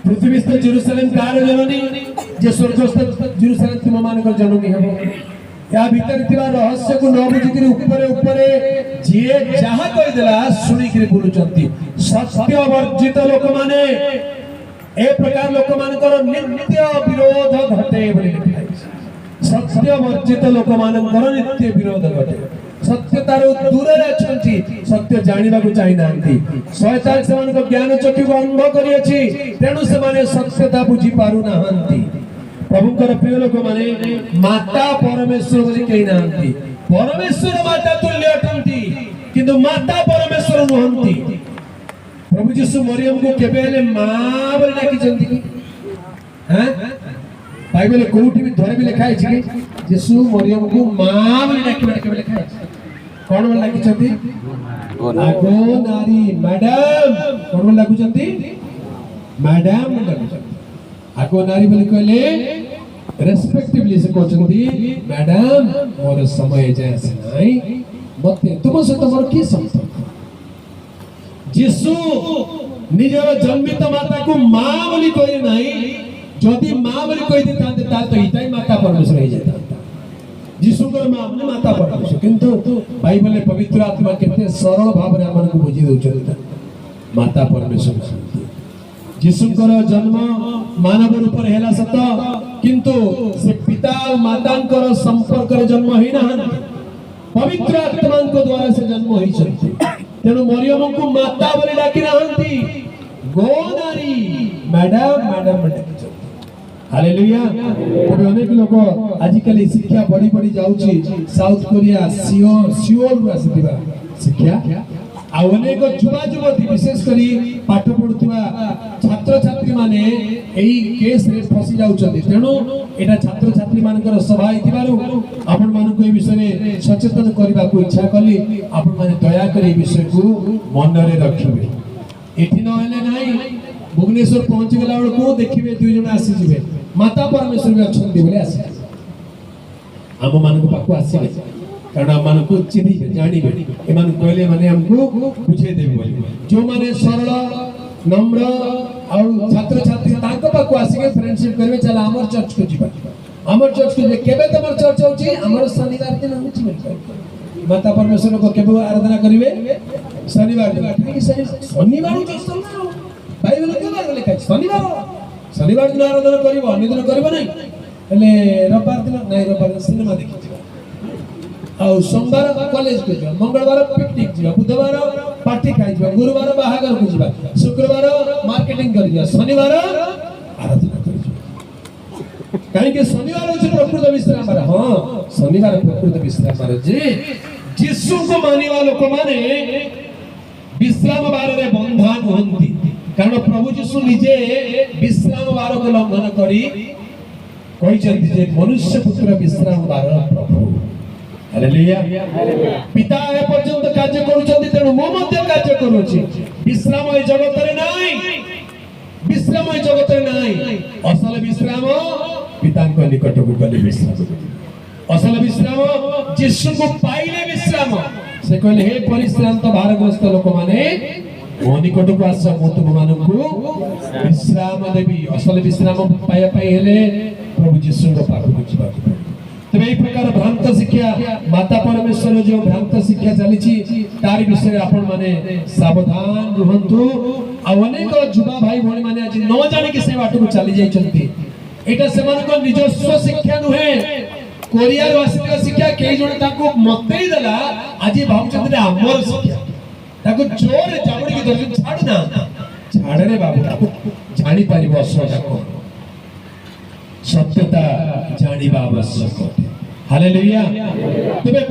पृथ्वीस्थ जेरूशलेम कार जननी जे स्वर्गस्थ जेरूशलेम तुम माने कर जननी हबो या भीतर थिबा रहस्य को न बुझी कि ऊपर ऊपर जे जहा कहि देला सुनी कि बोलुचंती सत्य वर्जित लोक माने ए प्रकार लोक मान कर नित्य विरोध घटे बोली लिखा है सत्य वर्जित लोक मानकर नित्य विरोध घटे सत्यतार दूर अछंती सत्य जानिबा को चाहि नांती शैतान सेमान को ज्ञान चक्षु को अंध करी अछि तेनु से माने सत्यता बुझी पारु नाहंती प्रभुकर प्रिय लोक माने माता परमेश्वर बोली कहि नाहंती परमेश्वर माता तुल्य अटंती किंतु माता परमेश्वर नहंती प्रभु यीशु मरियम को केबेले मां बोली डाकी जंती हैं बाइबल कोठी भी धरे भी लिखा है कि यीशु मरियम को मां बोली डाकी के लिखा है कोन बोली डाकी छथि आगो नारी मैडम कोन बोली डाकू छथि मैडम बोली डाकू छथि आगो नारी बोली कहले रेस्पेक्टिवली से कहछथि मैडम मोर समय जाय से नाही मते तुम से तमर की संपर्क यीशु निजर जन्मित माता को मां बोली कहि नाही जदि मां बोली कहि देतांते ता तो इताई माता परमेश्वर हो जाता यीशुकर मां ने माता परमेश्वर किंतु बाइबल में पवित्र आत्मा केते सरल भाव रे हमन को बुझी दउछन माता परमेश्वर यीशुकर जन्म मानव रूप रे हेला सत किंतु से पिता और मातांकर संपर्क रे जन्म होई ना पवित्र आत्मा को द्वारा से जन्म होई छथि तेनु मरियम को माता बोली डाकी नाहंती गो नारी मैडम मैडम डाकी हालेलुया तबे अनेक लोक आजिकली शिक्षा बड़ी बड़ी जाउची साउथ कोरिया सियोल आसीथिबा शिक्षा आ अनेक युवा युवती विशेष करी पाठ पढुथिबा छात्र छात्री माने एई केस रे फसी जाउचंती तेनु एटा छात्र छात्री मानकर सभा हिथिबारु आपण मानको ए विषय रे सचेतन करबा को इच्छा कली आपण माने दया करी विषय को मन रे रखिबे एठी न हेले नाही भुवनेश्वर पहुंच गेला बेलको देखिबे दुई जण आसी जिवे माता परमेश्वर भी अच्छे बोले आस आम मान पाक आसवे कारण आम मान चिन्ह जानवे एम कहले मैंने हमको बुझे देवे जो माने सरल नम्र और छात्र छात्री पाक आसिके फ्रेंडशिप करेंगे चल आमर चर्च को जीवा आमर चर्च को केबे तमर चर्च होची आमर शनिवार दिन होची माता परमेश्वर को केबे आराधना करिवे शनिवार दिन शनिवार चर्च ना बाइबल के बारे लिखा है शनिवार दिन आराधना करिवो अन्य दिन करिवो नै हेले रविवार दिन नै रविवार सिनेमा देखि आ सोमवार कॉलेज को जा मंगलवार पिकनिक जा बुधवार पार्टी खाइ जा गुरुवार बाहागर को जा शुक्रवार मार्केटिंग करि जा शनिवार आराधना करि जा काहे के शनिवार होछ प्रकृत विश्राम हां शनिवार प्रकृत विश्राम जे जीशु को मानिवा लोक माने विश्राम बार रे बंधन होंती कारण प्रभु जीशु निजे विश्राम बार को लंघन करी कहते जे मनुष्य पुत्र विश्राम बार प्रभु हालेलुया पिता ए पर्यंत कार्य करूछंती तेनु मो मध्ये कार्य करूछि विश्राम ए जगत रे नाही विश्राम ए जगत रे नाही असल विश्राम पिता को निकट को गले विश्राम असल विश्राम जीशु को पाइले विश्राम से कहले हे परिश्रांत भारग्रस्त लोक माने मो निकट को आस मो तुम मानकु विश्राम देवी असल विश्राम पाया पाई हेले प्रभु जीशु को पाख को जीवा को तबे এই प्रकार भ्रांत शिक्षा माता परमेश्वर जो भ्रांत शिक्षा चलीछि तार विषय आपण माने सावधान रहंतु आ अनेक जुवा भाई भणी माने आज न जानि कि से बाट को चली जाई चंती एटा सेमान को निजस्व शिक्षा नुहे कोरिया वासिका शिक्षा के जण ताको मते देला आज भावचंद्र हमर शिक्षा ताको जोर जाबड़ी के दर्शन छाड़ ना छाड़ रे बाबू ताको जानि परिबो असोटा को सत्यता जानिबा आवश्यक हालेलुया तबे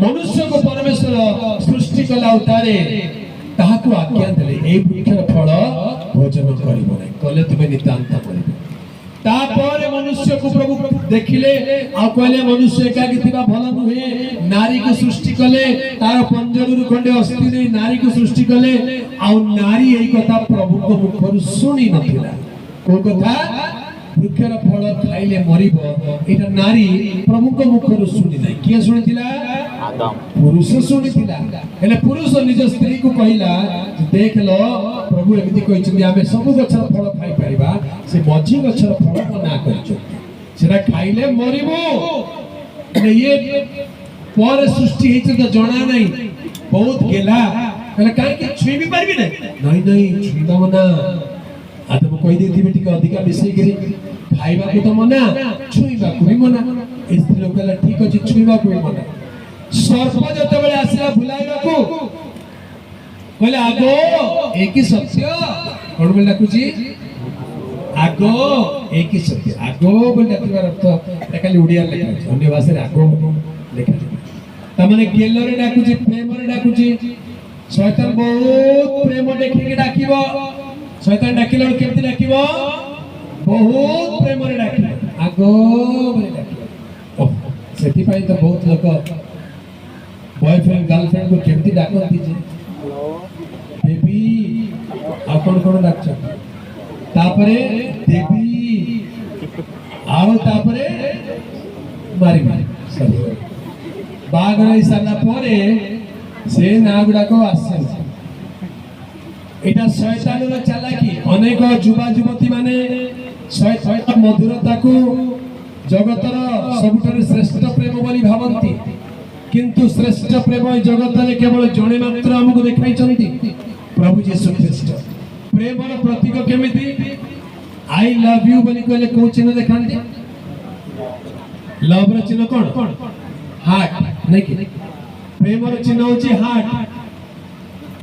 मनुष्य को परमेश्वर सृष्टि कला उतारे ताहाको आज्ञा देले ए वृक्षर फल भोजन करिबो नै कहले तुमे नितांत करिबो तापर मनुष्य को प्रभु देखिले आ कहले मनुष्य एकाकी थिबा भल नुहे नारी को सृष्टि कले तार पंजरु खंडे अस्थि नै नारी को सृष्टि कले आ नारी एई कथा प्रभु को मुखरु सुनी नथिला को कथा वृक्षर फल खाइले मरिबो एटा नारी प्रभु को मुखरु सुनी नै के सुनिथिला आदम पुरुष सुनिथिला हेले पुरुष निज स्त्री को कहिला देख लो प्रभु एमिति कहिछथि आमे सब गछर फल खाइ परिबा से मझी गछर फल मना करछो सेरा खाइले मरिबो ने ये पर सृष्टि हेछ त जणा नै बहुत गेला कहले काहे के छुई भी पारबी नै नहीं नहीं छुईबा मना आदम कहि देथिबे टिक अधिका विषय करी खाइबा को तो मना छुईबा को भी मना स्त्री लोक कहला ठीक अछि छुईबा को भी मना सर्प जते बेले आसीला भुलाइबा को कहले आगो एक ही सत्य कोन बोल डाकुची आगो एक ही सत्य आगो बोल डाकिबार अर्थ खाली उडिया लेखा छै अन्य भाषा रे आगो लेखा छै त माने गेलो रे डाकुची प्रेम रे डाकुची शैतान बहुत प्रेम देखि के डाकिबो शैतान डाकिलो केमति डाकिबो बहुत प्रेम रे डाकिबो आगो बोल डाकिबो सेति पई तो बहुत लोक बॉयफ्रेंड गर्लफ्रेंड को केमति डाकती जे बेबी आपण कोन डाकछ तापरे देवी आओ तापरे मारी मारी सब बाग रही साला परे से नागुडा को आसे एटा शैतान रो चालाकी अनेक जुवा जुवती माने शैतान मधुरता को जगतर सबुठारे श्रेष्ठ प्रेम बोली भावंती किंतु श्रेष्ठ प्रेम जगत रे केवल जणे मात्र हमको देखाई चंती प्रभु यीशु ख्रीष्ट प्रेम रो प्रतीक केमिति आई लव यू बोली कहले को चिन्ह देखांती लव रो चिन्ह कोन हार्ट नै कि प्रेम रो चिन्ह होची हार्ट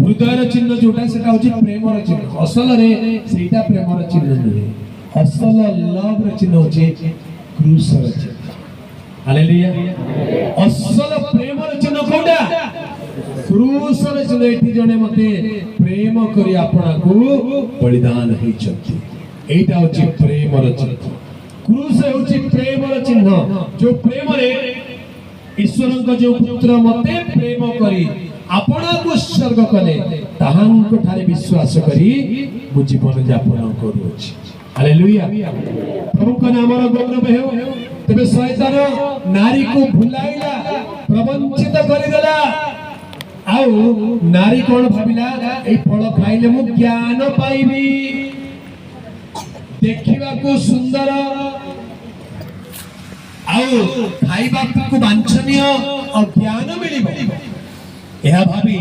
हृदय रो चिन्ह जोटा सेटा होची प्रेम रो चिन्ह असल रे सेटा प्रेम रो चिन्ह नै असल लव रो चिन्ह होची क्रूस रो चिन्ह हालेलुया असल प्रेम रो चिन्ह कोडा क्रूस रो चिन्ह एठी जने मते प्रेम करी आपना को बलिदान हेइ चंती एटा होची प्रेम रो चिन्ह क्रूस होची प्रेम रो चिन्ह जो प्रेम रे ईश्वर को जो पुत्र मते प्रेम करी आपना को स्वर्ग कले ताहांक ठारे विश्वास करी मु जीवन यापन करूछि हालेलुया प्रभु का नाम रो गौरव हो तबे शैतान नारी को भुलाइला प्रवंचित करि देला आउ नारी कोन भाबिला ए फल खाइले मु ज्ञान पाइबी देखिबा को सुंदर आउ खाइबा को वांछनीय और ज्ञान मिलिबो एहा भाबी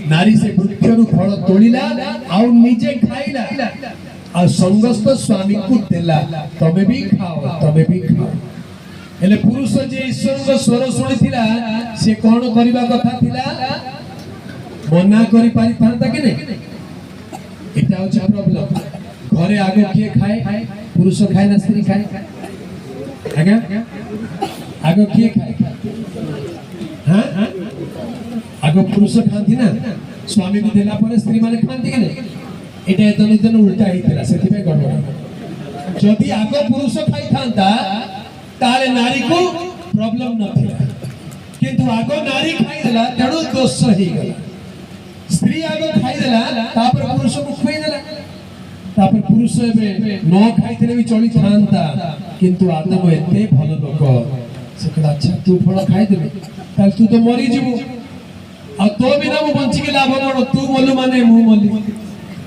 नारी से वृक्षरु फल तोलिला आउ निजे खाइला आ संगस्त स्वामी को देला तबे भी खाओ एले पुरुष जे ईश्वर को स्वर सुनिथिला से कोन करिबा कथा थिला मना करि पारि थांता कि नै एटा होछ प्रॉब्लम घरे आगे के खाए पुरुष खाए ना स्त्री खाए आगे आगे के खाए हाँ आगो पुरुष खाती ना स्वामी को देला पर स्त्री माने खाती कि नहीं एटा एतन एतन उल्टा हितला सेति में गड़बड़ जदि आगो पुरुष खाई थांता ताले नारी को प्रॉब्लम नथिला किंतु आगो नारी खाई देला तेणु दोष ही गला स्त्री आगो खाई देला तापर पुरुष को खुई देला तापर पुरुष एबे न खाइथिले भी चली थांता किंतु आदम एते भल लोक से कहला अच्छा तू फल खाई देबे ताल तू तो मरी जीवु आ तो बिना मु बंची के लाभ कोन तू मलु माने मु मली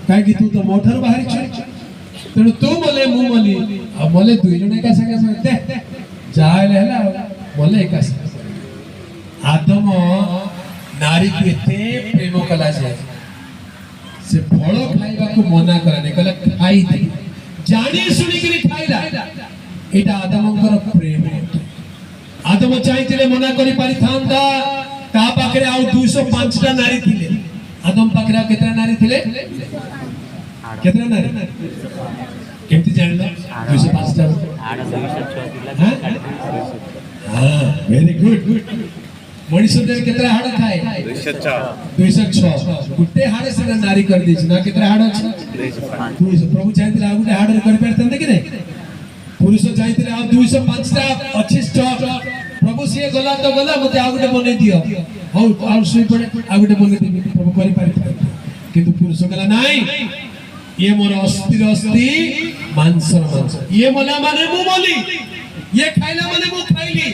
काहे कि तू तो मोठर बाहरी छ तेणु तू मले मु मली आ मले दुई जण एका संगे दे जाले हला मले एका संगे आदम नारी को एते प्रेम कला जाय से फल खाइबा को मना करने कहला खाई दे जानी सुनी के खाइला एटा आदमकर प्रेम आदम चाहते मना करी पारि थांदा ता पाखरे आउ 205 टा नारी थिले आदम पाखरे केतना नारी थिले केतना नारी केमति जानला 205 टा हां वेरी गुड मनीष देव केतना हाड़ खाए 206 गुटे हाड़े से नारी कर दी ना केतना हाड़ अछि 205 प्रभु चाहते आ गुटे हाड़ कर परतंदे कि नहीं पुरुष चाहते आ 205 टा अछि स्टॉक प्रभु से गला तो गला मते आ गुटे बने दियो हो और सुई पड़े आ गुटे बने दे प्रभु करि पारि किंतु पुरुष गला नहीं ये मोर अस्थिर अस्थि मांस मांस ये मला माने मु बोली ये खाइला माने मु खाइली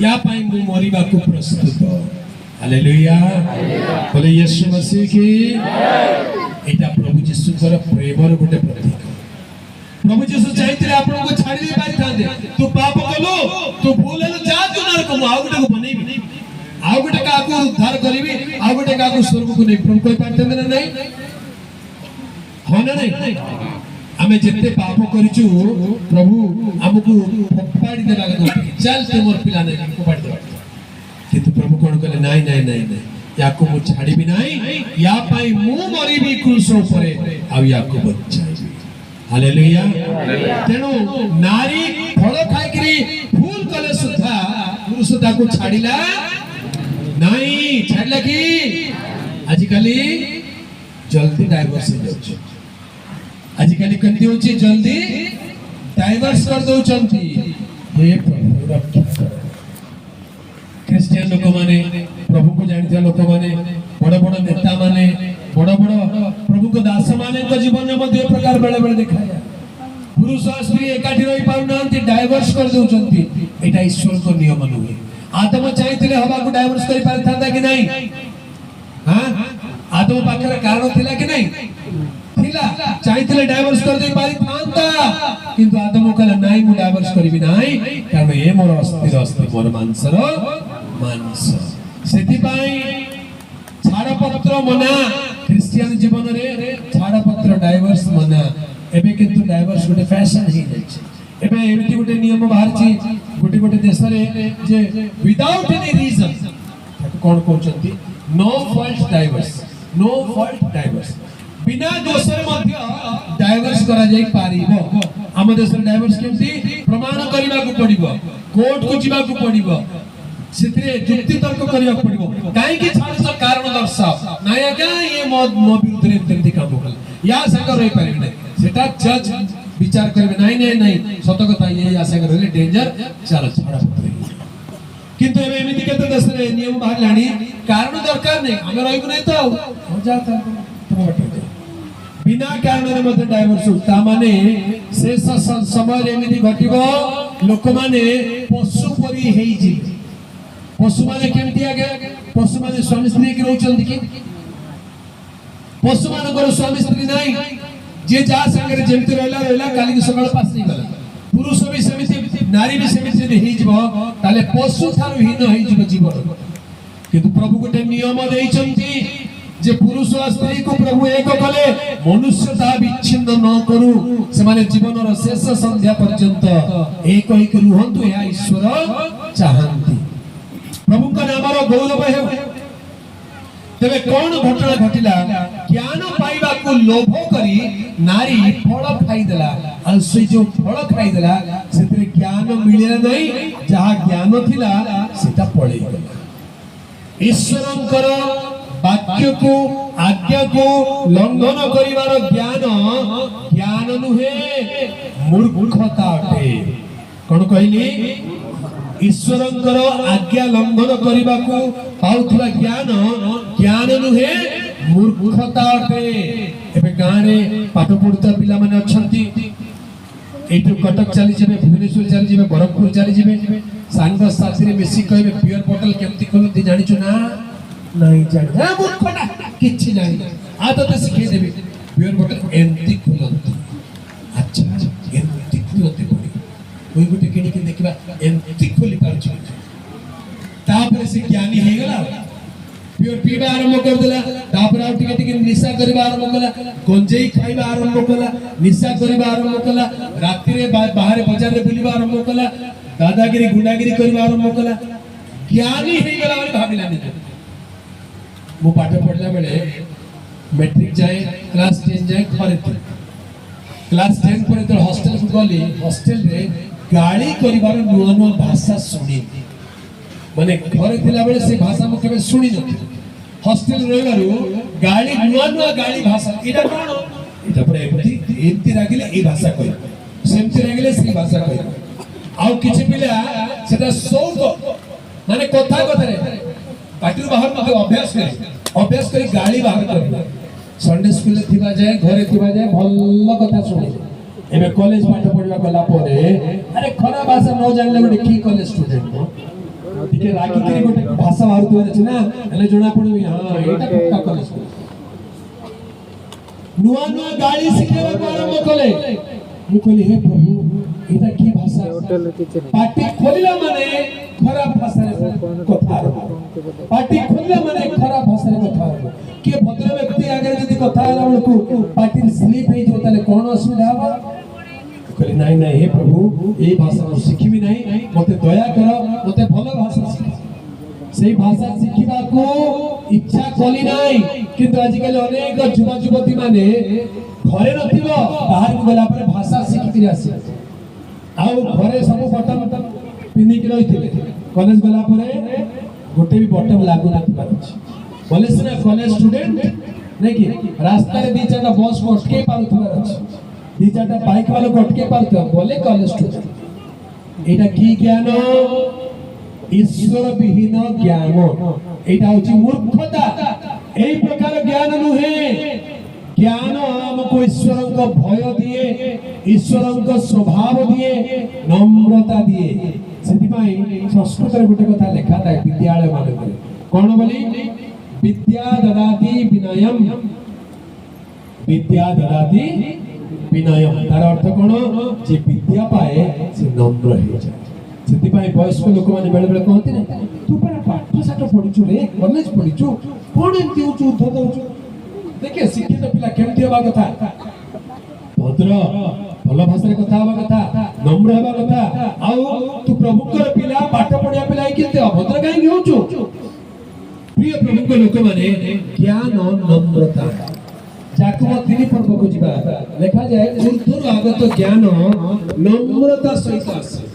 या पाई मु मरिबा को प्रस्तुत हालेलुया बोले यीशु मसीह की एटा प्रभु यीशु कर प्रेमर गुटे प्रतीक प्रभु यीशु चाहते आपन को छाड़ी दे पारि थांदे तू पाप कलो तू भूल है जा तू नरक को आउ गुटे को बनेबी आउ गुटे का को उद्धार करबी आउ गुटे का को स्वर्ग को नहीं प्रभु कोई पारते ना नहीं हो ना नहीं आमे जत्ते पाप करिचु प्रभु हमकु फपाड़ी देबा के चल ते मोर पिला नै फपाड़ी देबा किंतु प्रभु कोन कहले नाही नाही नाही नाही याको मु छाड़ी भी नाही या पाई मु मरी भी क्रूस ऊपरे आ याको बचाई हालेलुया तेनु नारी फल खाई करी फूल कले सुधा पुरुष ताको छाड़ीला नाही छाड़ला की आजिकली जल्दी डाइवोर्स हो जाउछ आजिकली कंदी होची जल्दी डाइवर्स कर दो चंती हे प्रभु रक्षा क्रिश्चियन लोक माने प्रभु को जानते लोक माने बड़ बड़ नेता माने बड़ बड़ प्रभु को दास माने को जीवन में दो प्रकार बेले बेले दिखाया पुरुष और स्त्री एकाठी रही पाउनांती डाइवर्स कर दो चंती एटा ईश्वर को नियम नुहे आदम चाहते हवा को डाइवर्स करि पार थांदा कि नहीं हां आदम पाखरे कारण थिला कि नहीं थिला चाहते डाइवर्स कर दे पारि थांदा किंतु आदम कहला नाही मु डाइवर्स करबी नाही कारण ए मोर अस्थिर अस्थिर मोर मांसर मांस सेति पाई छाड़पत्र मना क्रिश्चियन जीवन रे छाड़पत्र डाइवर्स मना एबे किंतु डाइवर्स गोटे फैशन ही जाय एबे एमिति गोटे नियम बाहर छी गोटे गोटे देश रे जे विदाउट एनी रीजन कोन कहउचंती नो फॉल्ट डाइवर्स बिना दोषर मध्य डाइवर्स करा जाई पारिबो हम देश रे डाइवर्स केमती प्रमाण करिबा को पड़िबो कोर्ट को जीवा को पड़िबो सितरे जुक्ति तर्क करिया पड़िबो काहे कि छाड़ कारण दर्शाओ नाया क्या ये मो विरुद्ध रे तेमती काम कल या संग रही पारिबे नै सेटा जज विचार करबे नहीं नहीं सत कथा ये या संग रहले डेंजर चलो छाड़ा किंतु एबे एमिति केते देश रे नियम बाहर लाणी कारण दरकार नै हम रहिबो नै तो हो जाता बिना कारण रे मते डाइवर्स ता माने शेष समय एमिति घटिबो लोक माने पशु परी हेई जी पशु माने केमति आगे पशु माने स्वामी स्त्री के रहउचंती कि पशु मानकर स्वामी स्त्री नाही जे जा संगे जेमति रहला काली के सकाळ पास नहीं गला पुरुष भी समिति नारी भी समिति जे हेई जबो ताले पशु थारु हीन हेई जबो जीवन किंतु प्रभु गोटे नियम देइचंती जे पुरुष और स्त्री को प्रभु एक कले मनुष्यता विच्छिन्न न करू से माने जीवन रो शेष संध्या पर्यंत एक एक रुहंतु या ईश्वर चाहंती प्रभु का नाम रो गौरव है तेबे कौन घटना घटिला ज्ञान पाइबा को लोभ करी नारी फल खाई देला और से जो फल खाई देला सेते ज्ञान मिलेला नहीं जहा ज्ञान थिला सेटा पळेई गेला ईश्वरंकर वाक्य को आज्ञा को लंघन करिवार ज्ञान ज्ञान नुहे मूर्खता अटे। कौन कहली ईश्वरंकर आज्ञा लंघन करने को पाउथुवा ज्ञान ज्ञान नुहे मूर्खता अटे। एबे गाँव में पाठ पढ़ुता पिला माने अछंती एठु कटक चली जेबे भुवनेश्वर चली जेबे बरहमपुर चली जेबे सांग साथी रे मिसी कहबे पियर बोतल केमती खोलती जानिछु ना नहीं जानि हे मूर्खटा किछि जानि आ तो सिखे देबे पियर बोतल एमती खोलती। अच्छा एमती खोलते पड़ी कोई गोटे किनी के देखबा एमती खोली पारछु तापर से ज्ञानी हे गला पियर पीबा आरंभ कर देला तापर आ टिके टिके निशा करबा आरंभ कला गंजेई खाइबा आरंभ कला निशा करबा आरंभ कला रात्रि रे बाहर बाजार रे बुलिबा आरंभ कला दादागिरी गुंडागिरी करबा आरंभ कला ज्ञानी हे गला वाली भाबिला नहीं। मु पाठ पढ़ला बेले मैट्रिक जाए क्लास 10 जाए घरे क्लास 10 पर तो हॉस्टल को गली हॉस्टल रे गाली करिबार नुआ नुआ भाषा सुनी माने घरे थिला बेले से भाषा मु केबे सुनी न हॉस्टल रहिबारु गाली नुआ नुआ गाली भाषा एटा कोन एटा पर एमती रागिले ए भाषा कहि सेमती रागिले से भाषा कहि आउ किछि पिला सेटा शौक माने कथा रे पाटिर बाहर मते अभ्यास करी गाली बाहर कर संडे स्कूल ले थिबा जाय घरे थिबा जाय भल्ल कथा सुनी एबे कॉलेज पाठ पढिबा गला परे अरे खरा भाषा न जानले गोटे की कॉलेज स्टूडेंट दिखे रागी करी गोटे भाषा बाहर तो अछि ना एले जणा पड़बी हां एटा पक्का कॉलेज नुआ नुआ गाली सिखेबा आरंभ कले मु कहली हे प्रभु एटा की भाषा पाटी खोलिला माने खराब भाषा रे कथा पाटी खोलिला माने खराब भाषा रे कथा के भद्र व्यक्ति आगे जदी कथा आला बळकु पाटी स्लिप हे जो ताले कोन असुविधा बा कहली नहीं नहीं हे प्रभु ए भाषा को सिखिबी नहीं मते दया करो मते भलो भाषा सिखा सेही भाषा सिखिबा को इच्छा कली नहीं किंतु आज कल अनेक युवा युवती माने घरे नथिबो बाहर को गला पर भाषा सिखि आसी आउ घरे सब बटन पिनी के रहिथिले कॉलेज गला पर गोटे भी बटन लागू ना पारछ बोले सिना कॉलेज स्टूडेंट नहीं कि रास्ता रे दी चाटा बस को अटके पारुथबार अछि दी चाटा बाइक वाला को अटके पारुथबा बोले कॉलेज स्टूडेंट एटा की ज्ञान ईश्वर विहीन ज्ञान एटा होची मूर्खता एई प्रकार ज्ञान नुहे ज्ञान हमको ईश्वर को भय दिए ईश्वर को स्वभाव दिए नम्रता दिए सेति पई संस्कृत रे गोटे कथा लेखा थाए विद्यालय माने कोन बोली विद्या ददाति विनयम विद्या ददाति विनयम तार अर्थ कोन जे विद्या पाए से नम्र हे जाय सेति पई वयस्क लोक माने बेले बेले कहते ना तू पर पाठ साठ पढिछु रे कॉलेज पढिछु कोन एंती उचु उद्ध दउछु देखिए शिक्षित पिला केमती होबा कथा भद्र भलो भाषा रे कथा होबा कथा नम्र होबा कथा आउ तू प्रभुकर पिला पाठ पढिया पिला केते अभद्र काहे होचु प्रिय प्रभुक लोक माने ज्ञान नम्रता जाकम तीन पर्व को जिबा लेखा जाय ऊर्ध्वर आगत ज्ञान नम्रता सहित आसे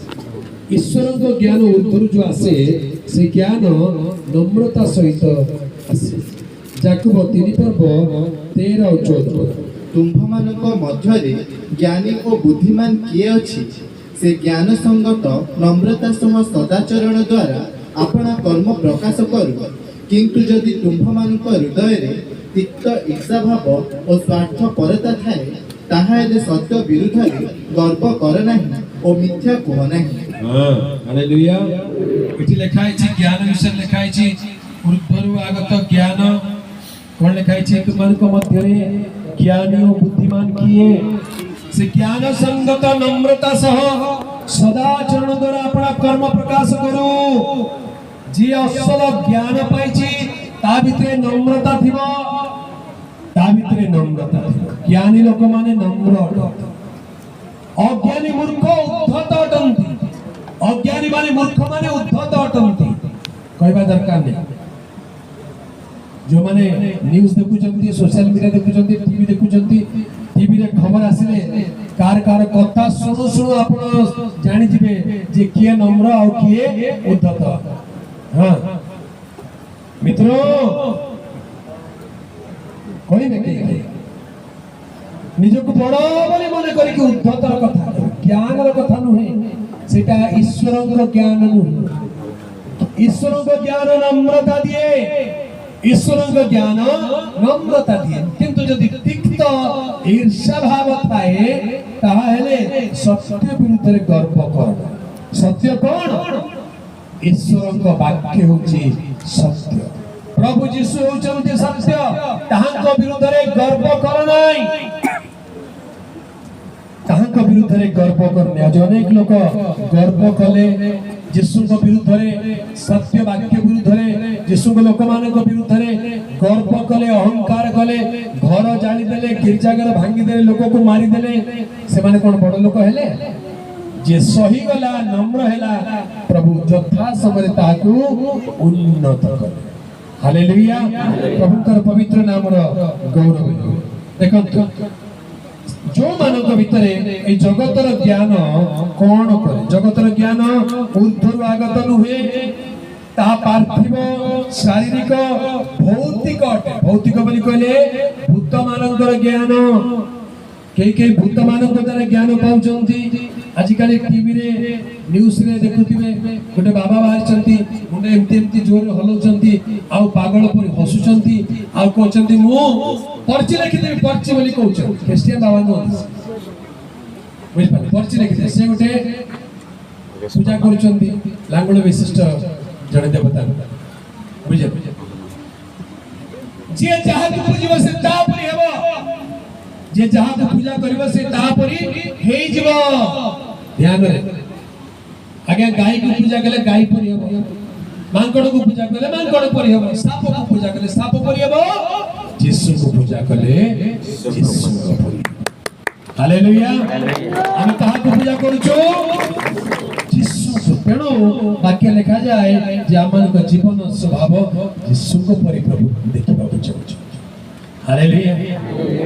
ईश्वर को ज्ञान ऊर्ध्वर जो आसे से ज्ञान नम्रता सहित आसे जाकम तीन पर्व 13 और 14 तुम्भमानक मध्यरे ज्ञानी और बुद्धिमान किए अछि से ज्ञान संगत नम्रता सह सदाचरण द्वारा अपना कर्म प्रकाश करू किंतु जदि तुम्भमानक हृदय रे तिक्त ईर्षा भाव और स्वार्थ परता थाए ताहाले सत्य विरुद्ध रे गर्व कर नाही और मिथ्या कह नाही। हां हालेलुया इति लेखा अछि ज्ञान विषय लेखा अछि ऊर्ध्वरु आगत ज्ञान कोन लेखा अछि तुमको मध्य रे ज्ञानी और बुद्धिमान किए से ज्ञान संगत नम्रता सह सदाचरण द्वारा अपना कर्म प्रकाश करू जी असल ज्ञान पाइछि ता भितरे नम्रता थिबो ता भितरे नम्रता थिबो ज्ञानी लोक माने नम्र अटंती अज्ञानी मूर्ख उद्धत अटंती अज्ञानी माने मूर्ख माने उद्धत अटंती कहबा दरकार नै जो माने न्यूज़ देखुचंती सोशल मीडिया देखुचंती टीवी देखुचंती टीवी रे खबर आसिले कार कार कथा सुनु सुनु आपण जानि जिवे जे किए नम्र और किए उद्धत हां मित्रों कहबे के निजक बड़ बोली मन करके उद्धतर कथा ज्ञान कथा नुहे सेटा ईश्वर ज्ञान नुहे ईश्वर ज्ञान नम्रता दिए ईश्वर ज्ञान नम्रता दिए किंतु जदि तिक्त ईर्ष्या भाव थाए ताहेले सत्य विरुद्ध रे गर्व कर सत्य कौन ईश्वर वाक्य होची सत्य प्रभु जीशु होचंती सत्य ताहांको विरुद्ध रे गर्व कर नाही ताहांको विरुद्ध रे गर्व करने आज अनेक लोक गर्व कले जीशु को विरुद्ध रे सत्य वाक्य विरुद्ध रे जीशु को लोक मान को विरुद्ध रे गर्व कले अहंकार कले घर जाली देले गिरजाघर भांगी देले लोक को मारी देले से माने कोन बड़ लोक हेले जे सही गला नम्र हेला प्रभु यथा समय ताकू उन्नत करे हालेलुया प्रभुकर पवित्र नाम रो गौरव देखो जो मानक भितरे ए जगतर ज्ञान कोन करे जगतर ज्ञान ऊर्ध्वर आगत नुहे ता पार्थिव शारीरिक भौतिक अटे भौतिक बोली कहले भूत मानकर ज्ञान के भूत मानक द्वारा ज्ञान पाउचंती आजिकल टीवी रे न्यूज रे देखुथिबे गोटे बाबा बाहरचंती मुंडे एमती एमती जोर हलौचंती आउ पागल पर हसुचंती आउ कहचंती मु पर्ची लिखि देबी पर्ची बोली कहउछ क्रिश्चियन बाबा नो बुझ पाले पर्ची लिखि दे से गोटे पूजा करूचंती लांगुल विशिष्ट जने देवता बुझे जे जहा को पूजिबो से ता परि हेबो जे जहा को पूजा करबो से ता परि हेइ जिवो ध्यान रे आगे गाय को पूजा कले गाय परि हेबो मांकड़ को पूजा कले मांकड़ परि हेबो साप को पूजा कले साप परि हेबो यीशु को पूजा कले यीशु को परि हालेलुया हम कहा को पूजा करूछो यीशु को तेणु वाक्य लिखा जाए जे हमन को जीवन स्वभाव यीशु को परि प्रभु देखिबा को चाहू हालेलुया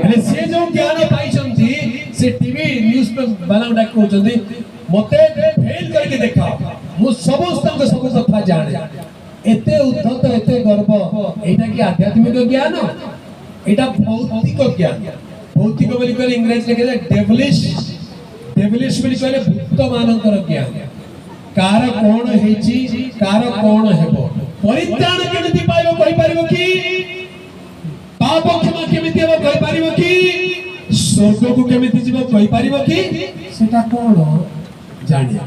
अरे से जो ज्ञान पाइछंती से टीवी न्यूज़ पे बाला डाक कहउछंती मते फेल करके देखाओ मु समस्त सब कथा जाने एते उद्धत एते गर्व एटा की आध्यात्मिक ज्ञान एटा भौतिक ज्ञान भौतिक बोली कहले इंग्लिश लिखे डेविलिश डेविलिश बोली कहले भूत मानकर ज्ञान कार कोन हेची कार कोन हेबो परित्राण केमिति पाइबो कहि परिबो की पाप क्षमा केमिति हेबो कहि परिबो की स्वर्ग को केमिति जीवो कहि परिबो की सेटा कोन जानिया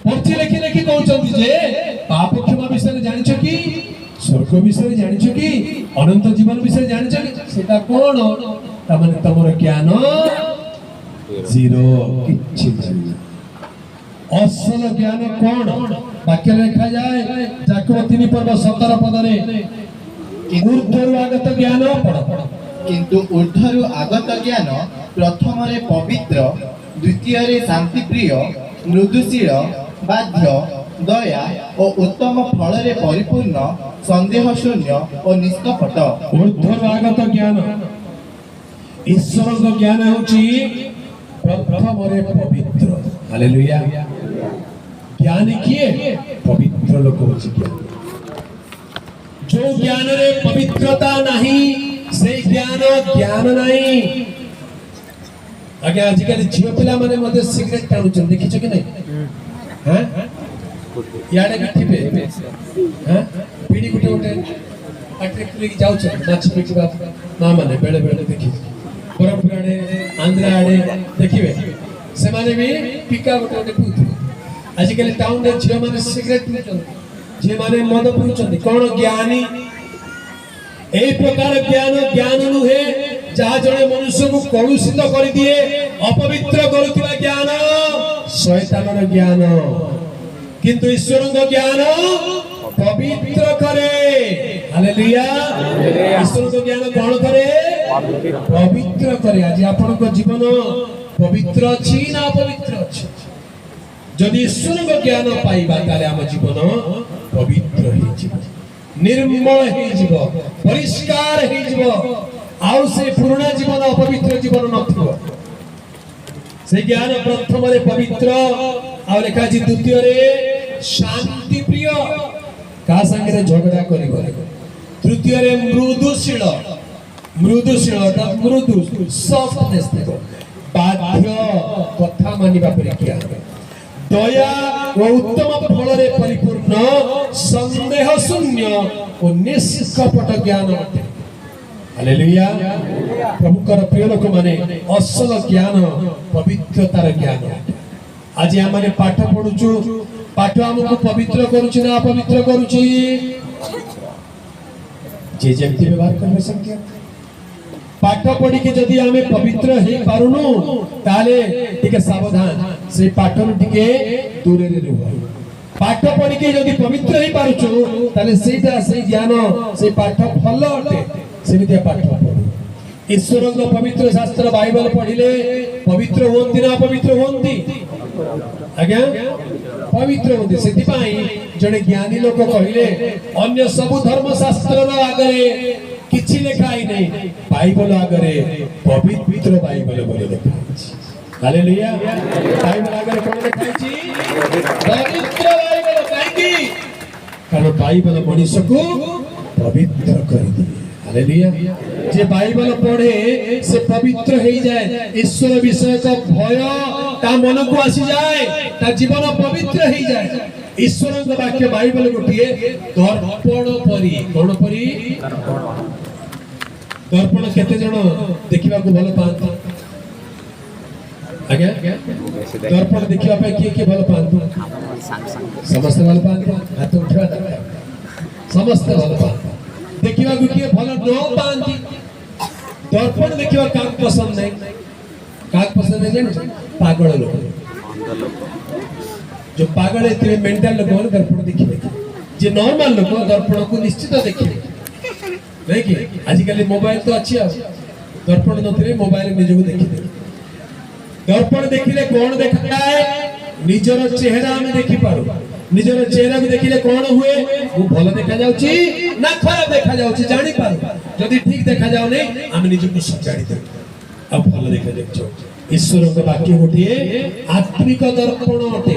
पर्ची लेखि लेखि कहउचंती जे पाप क्षमा विषय जानिछ की स्वर्ग विषय जानिछ की अनंत जीवन विषय जानिछ की सेटा कोन त माने तमरो ज्ञान जीरो किछि नहीं असल ज्ञान कोन वाक्य लिखा जाए जाकब 3 पर्व 17 पद रे ऊर्ध्वरु आगत ज्ञान पढ़ किंतु ऊर्ध्वरु आगत ज्ञान प्रथम रे पवित्र द्वितीय रे शांति प्रिय मृदुशील बाध्य दया और उत्तम फल रे परिपूर्ण संदेह शून्य और निष्कपट ऊर्ध्वरु आगत ज्ञान ईश्वर को ज्ञान होची प्रथम रे पवित्र हालेलुया ज्ञानी किए पवित्र लोक होची ज्ञान जो ज्ञान रे पवित्रता नहीं से ज्ञान ज्ञान नहीं आगे आजिकल झियो पिला माने मते सिगरेट टाणुचन देखिछ कि नहीं हैं याडे भी थिबे हैं पीडी गुटे गुटे अट्रैक्ट लेके जाउछ नाच पिटी बात ना माने बेले बेले देखि बरमपुर आडे आंध्र आडे देखिबे से माने भी पिका गुटे गुटे पिउथि आजिकल टाउन रे झियो माने सिगरेट पिउछन जे माने मद पिउछन कोन ज्ञानी ए प्रकार ज्ञान ज्ञान नुहे जहा जड़े मनुष्य को कलुषित कर दिए अपवित्र करुवा ज्ञान शैतान ज्ञान किंतु ईश्वर ज्ञान पवित्र करे हालेलुया ईश्वर ज्ञान कौन करे पवित्र करे आज आपण को जीवन पवित्र अछि ना अपवित्र अछि जदि ईश्वर ज्ञान पाइबा ताले हम जीवन पवित्र हे जीवन निर्मल हे जीवन परिष्कार हे जीवन आउ से पुराना जीवन अपवित्र जीवन नथिबो से ज्ञान प्रथम रे पवित्र आ लेखा जी द्वितीय रे शांति प्रिय का संगे झगड़ा करिबो तृतीय रे मृदुशील मृदु सॉफ्टनेस देखो बाध्य कथा मानिबा परि किया दया व उत्तम फल रे परिपूर्ण संदेह शून्य और निष्कपट ज्ञान अटे हालेलुया प्रभु कर प्रिय लोक माने असल ज्ञान पवित्रतार ज्ञान आज आम पाठ पढ़ुचु पाठ हमको पवित्र करुछि ना अपवित्र करुछि जे जेमती व्यवहार करबे संख्या पाठ पढ़ी के जदि आमे पवित्र हे पारुनु ताले टिके सावधान से पाठरु टिके दूरे रे रहू पाठ पढ़ी के जदि पवित्र हे पारुछु ताले सेटा से ज्ञान से पाठ फल अटे सेमिते पाठ पढ़ू ईश्वर को पवित्र शास्त्र बाइबल पढ़िले पवित्र होंती ना अपवित्र होंती आज्ञा पवित्र होंती सेति पाई जने ज्ञानी लोक कहिले अन्य सब धर्म शास्त्र रो आगरे किछि लेखाई नै बाइबल आगरे पवित्र बाइबल बोले लेखाई हालेलुया बाइबल आगरे कोन लेखाई छी पवित्र बाइबल काहेकि कारण बाइबल मनुष्य को पवित्र कर दिए हालेलुया जे बाइबल पढ़े से पवित्र हो जाए ईश्वर विषय का भय ता मन को आसी जाए ता जीवन पवित्र हो जाए ईश्वर का वाक्य बाइबल गोटिए दर्पण परी कोन परी दर्पण केते जण देखिबा को भलो पांत आज्ञा दर्पण देखिबा पे के भलो पांत समस्त भलो पांत हाथ उठा समस्त भलो पांत देखिबा को किए भलो न पांती दर्पण देखिबा काक पसंद नहीं काक पसंद है जाने पागल लोग जो पागल है मेंटल लोग दर्पण देखिबे जे नॉर्मल लोग दर्पण को निश्चित देखिबे नहीं कि आजिकल मोबाइल तो अच्छी आ दर्पण नथिले मोबाइल निज को देखि दर्पण देखिले कौन देखता है निजर चेहरा में देखि पारो निजर चेहरा को देखिले कौन हुए वो भलो देखा जाउची ना खराब देखा जाउची जानि पारो जदि ठीक देखा जाउ नै हम निज को सजाड़ी दे अब भलो देखा जाउची ईश्वर के वाक्य गोटिए आत्मिक दर्पण अटे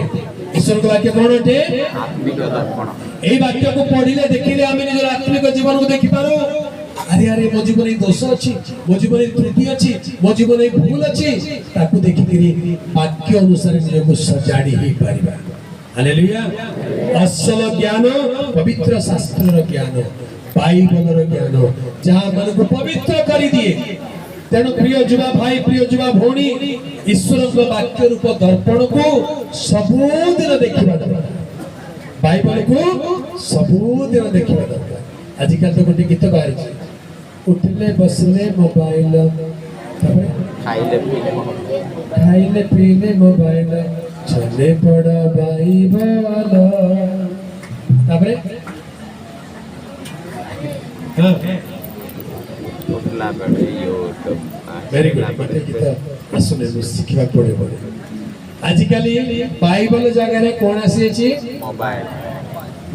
ईश्वर के वाक्य कोन अटे आत्मिक दर्पण एई वाक्य को पढिले देखिले हम निज आत्मिक जीवन को देखि पारो अरे अरे मो जीवन में दोष अछि मो जीवन में त्रुटि अछि मो जीवन में भूल अछि ताकू देखि करी वाक्य अनुसार निज को सजाड़ी ही परिबा हालेलुया असल ज्ञान पवित्र शास्त्र रो ज्ञान बाइबल रो ज्ञान जहां मन को पवित्र करी दिए तेणु प्रिय युवा भाई प्रिय युवा भौणी ईश्वर को वाक्य रूप दर्पण को सबुदिन देखिबा दरकार बाइबल को सबुदिन देखिबा दरकार आजिकल तो गोटे गीत बाहरी छै उठले बसले मोबाइल खाइले पीले मोबाइल चले पड़ा बाइबल तापरे हां वेरी गुड गोटे गीत आसुने शिखिबा पड़े पड़े आजिकल बाइबल जगह रे कोन आसी अछि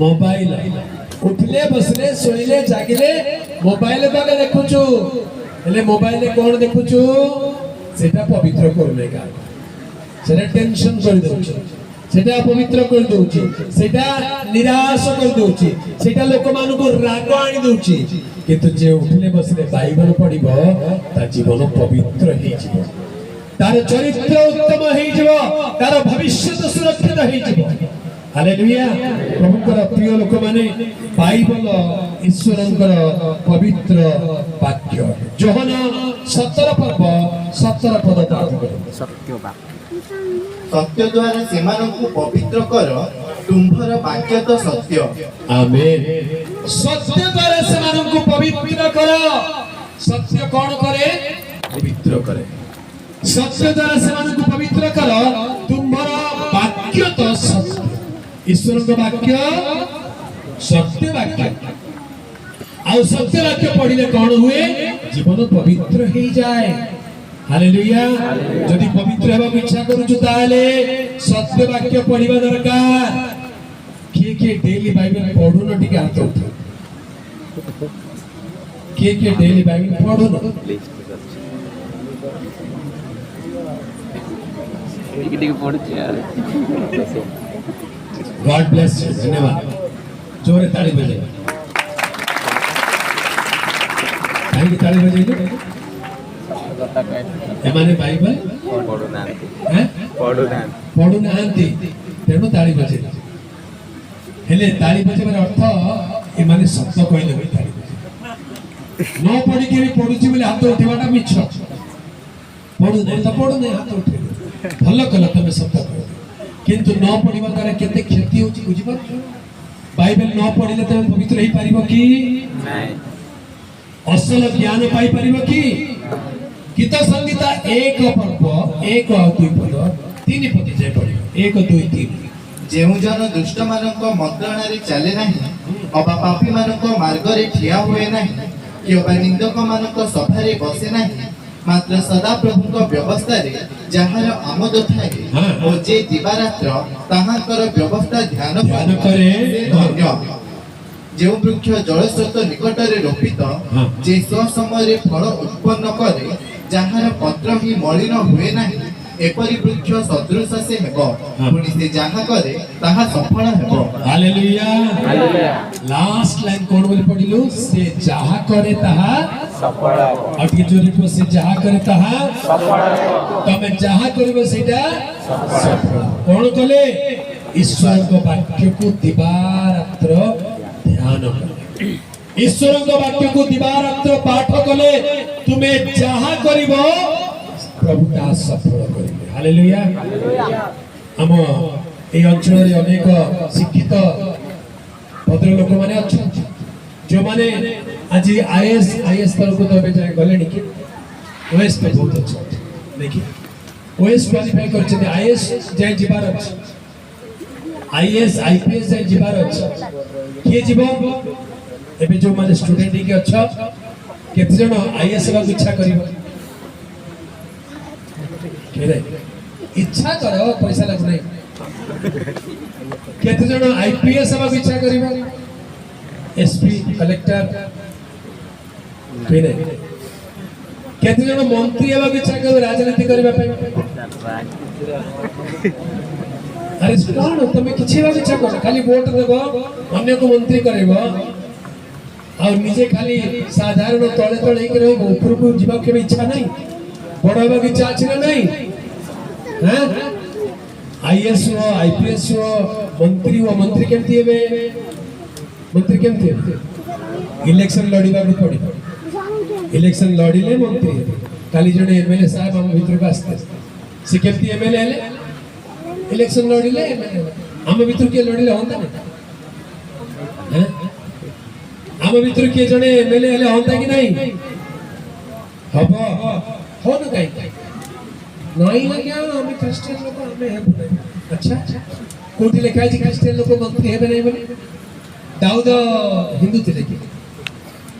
मोबाइल उठले बसले सोइले जागिले मोबाइल बागे देखुछु हेले मोबाइल रे कोन देखुछु सेटा पवित्र करने का सेटा टेंशन कर दउछु सेटा पवित्र कर दउछि सेटा निराश कर दउछि सेटा लोक मान को राग आनी दउछि किंतु जे उठले बसले बाइबल पढिबो ता जीवन पवित्र हे जिवो तार चरित्र उत्तम हे जिवो तार भविष्य सुरक्षित हे जिवो हालेलुया प्रभुकर प्रिय लोक माने बाइबल ईश्वरंकर पवित्र वाक्य जोहना 17 पर्व 17 पद पाठ करो सत्य द्वारा सेमानंकु पवित्र कर तुम्भर वाक्य तो सत्य आमेन सत्य द्वारा सेमानंकु पवित्र कर सत्य कौन करे पवित्र करे सत्य द्वारा सेमानंकु पवित्र कर तुम्भर वाक्य तो सत्य ईश्वर का वाक्य सत्य वाक्य आउ सत्य वाक्य पढ़िले कौन हुए जीवन पवित्र हो जाए हालेलुया जदि पवित्र हेबा इच्छा करूछु ताले सत्य वाक्य पढ़िबा दरकार के डेली बाइबल पढुन टिके हाथ उठा के डेली बाइबल पढुन टिके पढुछ यार गॉड ब्लेस यू धन्यवाद जोरे ताली बजे काहे ताली बजे एमाने बाइबल पढ़ु नांती तेणु ताली बजे हेले ताली बजेबार अर्थ एमाने शब्द कहले होई ताली बजे न पढ़ी के भी पढ़ुची बोले हाथ उठेबाटा मिछ पढ़ु नहीं तो पढ़ु नहीं हाथ उठे भल कल तुम शब्द कह किंतु न पढ़िबा द्वारा केते क्षति होची बुझी पाछ बाइबल न पढ़िले तुम पवित्र ही पारिबो कि नहीं असल ज्ञान पाई पारिबो कि गीत संगीता एक पर्व एक दुई पद तीन पद जाय पड़िबो एक दुई तीन जेउ जन दुष्ट मानक मंत्रणारे चले नहीं अबा पापी मानक मार्गरे ठिया हुए नहीं कि अबा निंदक मानक सभारे बसे नहीं मात्र सदा प्रभुक व्यवस्था रे जहार आमोद थाए ओ जे दिवारात्र ताहाकर व्यवस्था ध्यान करे धन्य जेउ वृक्ष जलस्रोत निकटरे रोपित जे स्व समय फल उत्पन्न करे जहार पत्र ही मलिन हुए नहीं एपरि वृक्ष सदृश से हेबो पुनी से जहा करे ताहा सफल हेबो हालेलुया हालेलुया लास्ट लाइन कोन बोली पढिलु से जहा करे ताहा सफल हेबो अटके जोरी को से जहा करे ताहा सफल हेबो तमे जहा करबो सेटा सफल कोन कले ईश्वर को वाक्य को दिवारात्र ध्यान करे ईश्वर को वाक्य को दिवारात्र पाठ कले तुमे जहा करिवो प्रभु ता सफल करिवे हालेलुया हम ए अंचल रे अनेक शिक्षित भद्र लोक माने अछन जो माने आज आईएएस तर को तो जाय गले कि ओएस पे बहुत अच्छा देखि ओएस क्वालिफाई करछे आईएएस जाय जिबार अछि आईएएस आईपीएस जाय जिबार अछि के जीवो एबे जो माने स्टूडेंट के अच्छा केते जण आईएएस ला इच्छा करिवो इच्छा करो पैसा लग नहीं केते जण आईपीएस हवा इच्छा करिवो एसपी कलेक्टर केने केते जण मंत्री हवा इच्छा करिवो राजनीति करबा पई अरे कोन तमे किछि हवा इच्छा कर खाली वोट देबो अन्य को मंत्री करबो और निजे खाली साधारण तळे तळे के रहबो ऊपर को जीवा के इच्छा नहीं बड़ा हवा इच्छा अछि ना नहीं हैं आईएएस हो आईपीएस हो मंत्री केमती हेबे मंत्री केमती हेबे इलेक्शन लड़ीबा को पड़ी इलेक्शन लड़ीले मंत्री हेबे काली जने एमएलए साहब हम भीतर को आस्ते से केमती एमएलए हेले इलेक्शन लड़ीले एमएलए हम भीतर के लड़ीले होंता नहीं हैं हम भीतर के जने एमएलए हेले होंता कि नहीं हबो हो न काई नहीं लगे हम क्रिश्चियन लोग हमें है अच्छा कोठी लिखा है क्रिश्चियन लोग मंत्री है नहीं बोले दाऊद हिंदू थे कि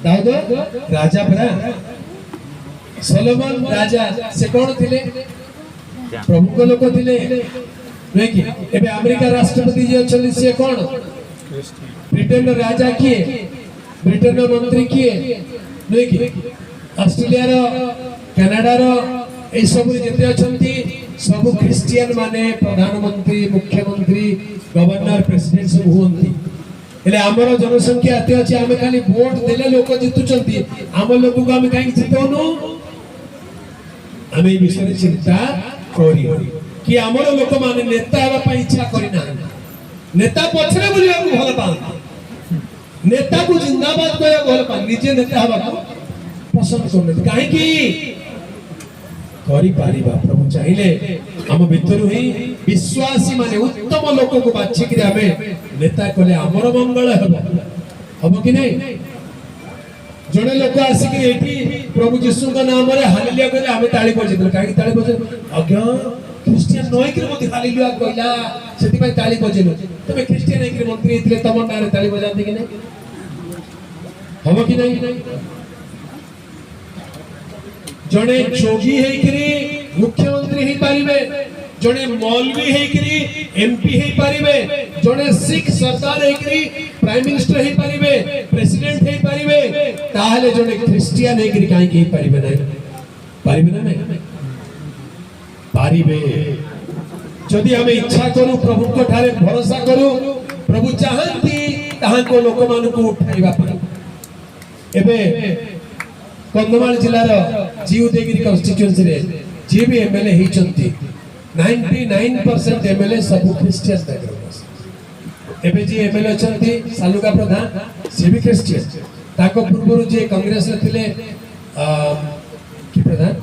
दाऊद राजा परा सोलोमन राजा से कौन थे प्रभु को लोग थे नहीं कि एबे अमेरिका राष्ट्रपति जी अच्छे से कौन ब्रिटेन राजा किए ब्रिटेन मंत्री किए नहीं कि ऑस्ट्रेलिया रो कनाडा रो ए सब जेते अछंती सब क्रिश्चियन माने प्रधानमंत्री मुख्यमंत्री गवर्नर प्रेसिडेंट सब हुंती एले हमरो जनसंख्या अते अछि हम खाली वोट देले लोक जितुचंती हम लोक को हम काई जितोनु हम ए विषय चिंता करी कि हमरो लोक माने नेता हेबा पई इच्छा करी ना नेता पछरे बुलिया को भल पान नेता को जिंदाबाद कया भल पान निजे नेता हेबा को पसंद करने काहे की करी पारिबा प्रभु चाहिले हम भितर ही विश्वासी माने उत्तम लोक को बाछि कि हमें नेता कले हमर मंगल हबो कि नहीं जने लोक आसी कि एठी प्रभु यीशु का नाम रे हालेलुया कहले हमें ताली बजेल काहे ताली बजे अज्ञा क्रिश्चियन नय कि मते हालेलुया कहला सेति पय ताली बजेल तमे क्रिश्चियन है कि मंत्री इतले तमन नारे ताली बजाते कि नहीं हबो कि नहीं जने जोगी है करी मुख्यमंत्री ही पारिबे जने मौलवी है करी एमपी है पारिबे जने सिख सरदार है करी प्राइम मिनिस्टर है पारिबे प्रेसिडेंट है पारिबे ताहले जने क्रिश्चियन है करी काई के पारिबे ना नहीं पारिबे जदि हमें इच्छा करू प्रभु को ठारे भरोसा करू प्रभु चाहंती ताहाको लोक मान को उठाइबा पई एबे कंधमाल जिलार जीवदेगिरी कन्स्टिट्यूएंसी रे जे भी एमएलए हिचंती 99% एमएलए सब क्रिश्चियन बैकग्राउंड एबे जी एमएलए अछंती सालुका प्रधान से भी क्रिश्चियन ताको पूर्वरु जे कांग्रेस रे थिले की प्रधान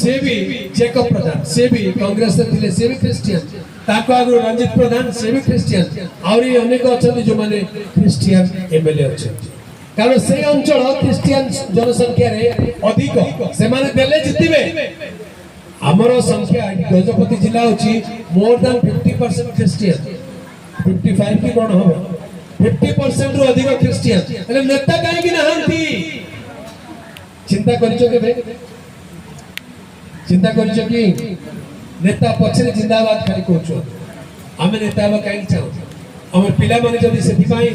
से भी जेकब प्रधान से भी कांग्रेस रे थिले से भी क्रिश्चियन ताको आगु रंजित प्रधान से भी क्रिश्चियन और ये अनेक अछंती जो माने क्रिश्चियन एमएलए अछंती कारण से अंचल क्रिश्चियन जनसंख्या रे अधिक से माने देले जितिबे हमरो संख्या गजपति जिला होची मोर देन 50% क्रिश्चियन 55 की कोन हो 50% रु अधिक क्रिश्चियन એટલે नेता काहे की नहंती चिंता करछो के बे चिंता करछो कि नेता पछरे जिंदाबाद खाली कहछो आमे नेता बा काहे चाहो हमर पिला माने जदी सेति पाई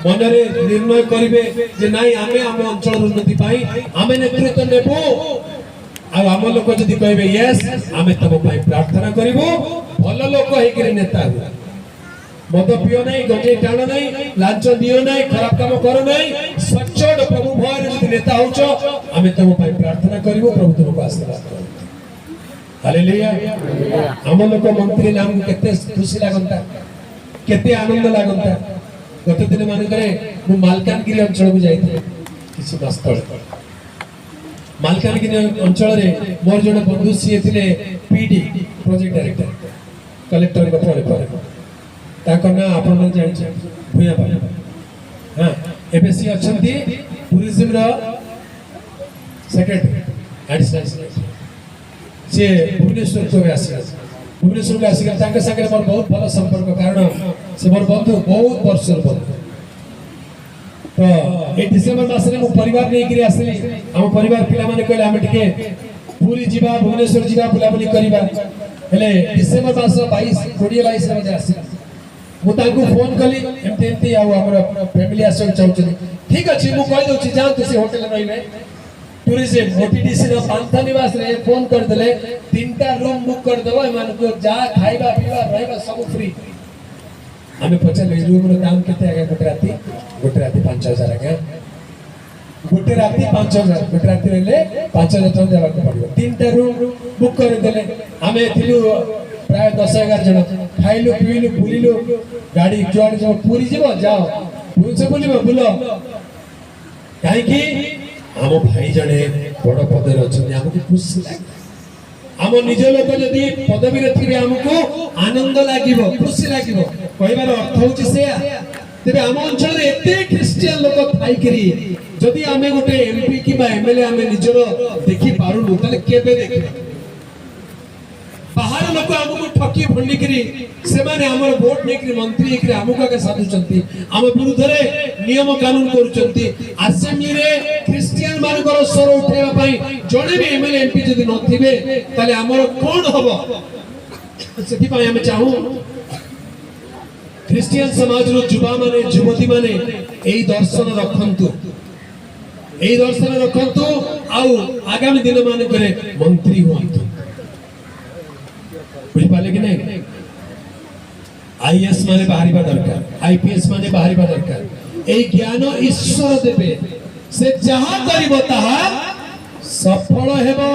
मनरे निर्णय करिवे जे नाही आमे आम अंचल उन्नति पाई आमे नेतृत्व नेबो आ आम लोक जदी कहबे यस आमे तब पाई प्रार्थना करिवो भल लोक हे कि नेता हो मद पियो नहीं गंजे टाण नहीं लांच दियो नहीं खराब काम करो नहीं सच्चोट प्रभु भय जदी नेता होचो आमे तब पाई प्रार्थना करिवो प्रभु तुमको आशीर्वाद करो हालेलुया हम लोक मंत्री नाम केते खुशी लागंता केते आनंद लागंता गत दिन मान करे मु मालकानगिरी अंचल को जाइते किसी मास्तळ मालकानगिरी अंचल रे मोर जण बंधु सी थिले पीडी प्रोजेक्ट डायरेक्टर कलेक्टर को परे ताको ना आपण मन जानि छ भुया भाई हां एबे सी अछंती टूरिज्म रो सेक्रेटरी एडिशनल सेक्रेटरी से भुवनेश्वर को आसी भुवनेश्वर को आसी तांके संगे मोर बहुत भलो संपर्क कारण से मोर बंधु बहुत वर्षर बंधु तो ए डिसेंबर मास रे मो परिवार नै गिरी आसली हम परिवार पिला माने कहले हम टिके पूरी जीवा भुवनेश्वर जीवा बुलाबुली करिबा हेले डिसेंबर मास 22 22 रे आसी मु तांको फोन कली एमते एमते आउ हमर फैमिली आसो चाहउछी ठीक अछि मु कहि दउछि जाओ तुसी होटल रहिबे टूरिज्म ओटीडीसी रो पांथा निवास रे फोन कर देले तीनटा रूम बुक कर देबो मान को जा खाइबा पीबा रहबा सब फ्री हमें पचले रूम रो दाम केते आगे गोटे राती 5000 आगे गोटे राती 5000 गोटे राती रहले 5000 टका देबा को पड़िबो तीनटा रूम बुक कर देले हमें थिलु प्राय 10-11 जन खाइलु पीलु बुलिलु गाड़ी जुआड जो पूरी जीवो जाओ पूरी से बुलिबो बुलो काहे की हम भाई जने बड़ पदे अछन हमको खुशी लागे हम निज लोक जदी पदवी रे थिबे हमको आनंद लागिबो खुशी लागिबो कहबार अर्थ होची से तेबे हम अंचल रे एते क्रिश्चियन लोक थाई करी जदी हमें गोटे एमपी कि बा एमएलए हमें निजरो देखि पारुनु तले केबे देखि बाहर लोक हमको ठकी भंडी करी से माने हमर वोट नै करी मंत्री एकरी हमको के साधु चंती हम विरुद्ध रे नियम कानून करू चंती असेंबली रे क्रिश्चियन मान को स्वर उठेबा पई जणे भी एमएलए एमपी जदी न थिबे तले हमर कोन हबो सेति पई हम चाहू क्रिश्चियन समाज रो युवा माने युवती माने एई दर्शन रखंतु आउ आगामी दिन माने करे मंत्री होंतु बुझ पाले कि नहीं आईएएस माने बाहरीबा दरकार आईपीएस माने बाहरीबा दरकार ए ज्ञान ईश्वर देबे से जहां करिवो ताहा सफल हेबो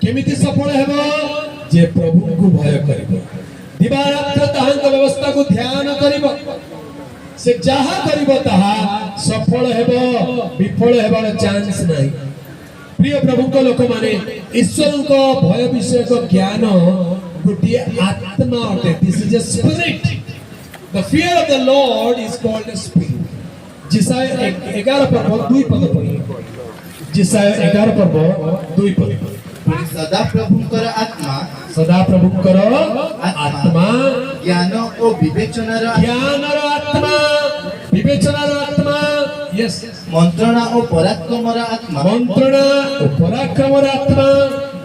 केमिति सफल हेबो जे प्रभु को भय करिवो दिवारात्र ताहांक व्यवस्था को ध्यान करिवो से जहां करिवो ताहा सफल हेबो विफल हेबार चांस नाही प्रिय प्रभु को लोक माने ईश्वर को भय विषय को ज्ञान गुटी आत्मा होते this is a spirit the fear of the Lord is called a spirit जिसाय 11 पर्व 2 पद पढ़ी जिसाय 11 पर्व 2 पद सदा प्रभुकर आत्मा ज्ञान और विवेचनार आत्मा यस मंत्रणा और पराक्रमर आत्मा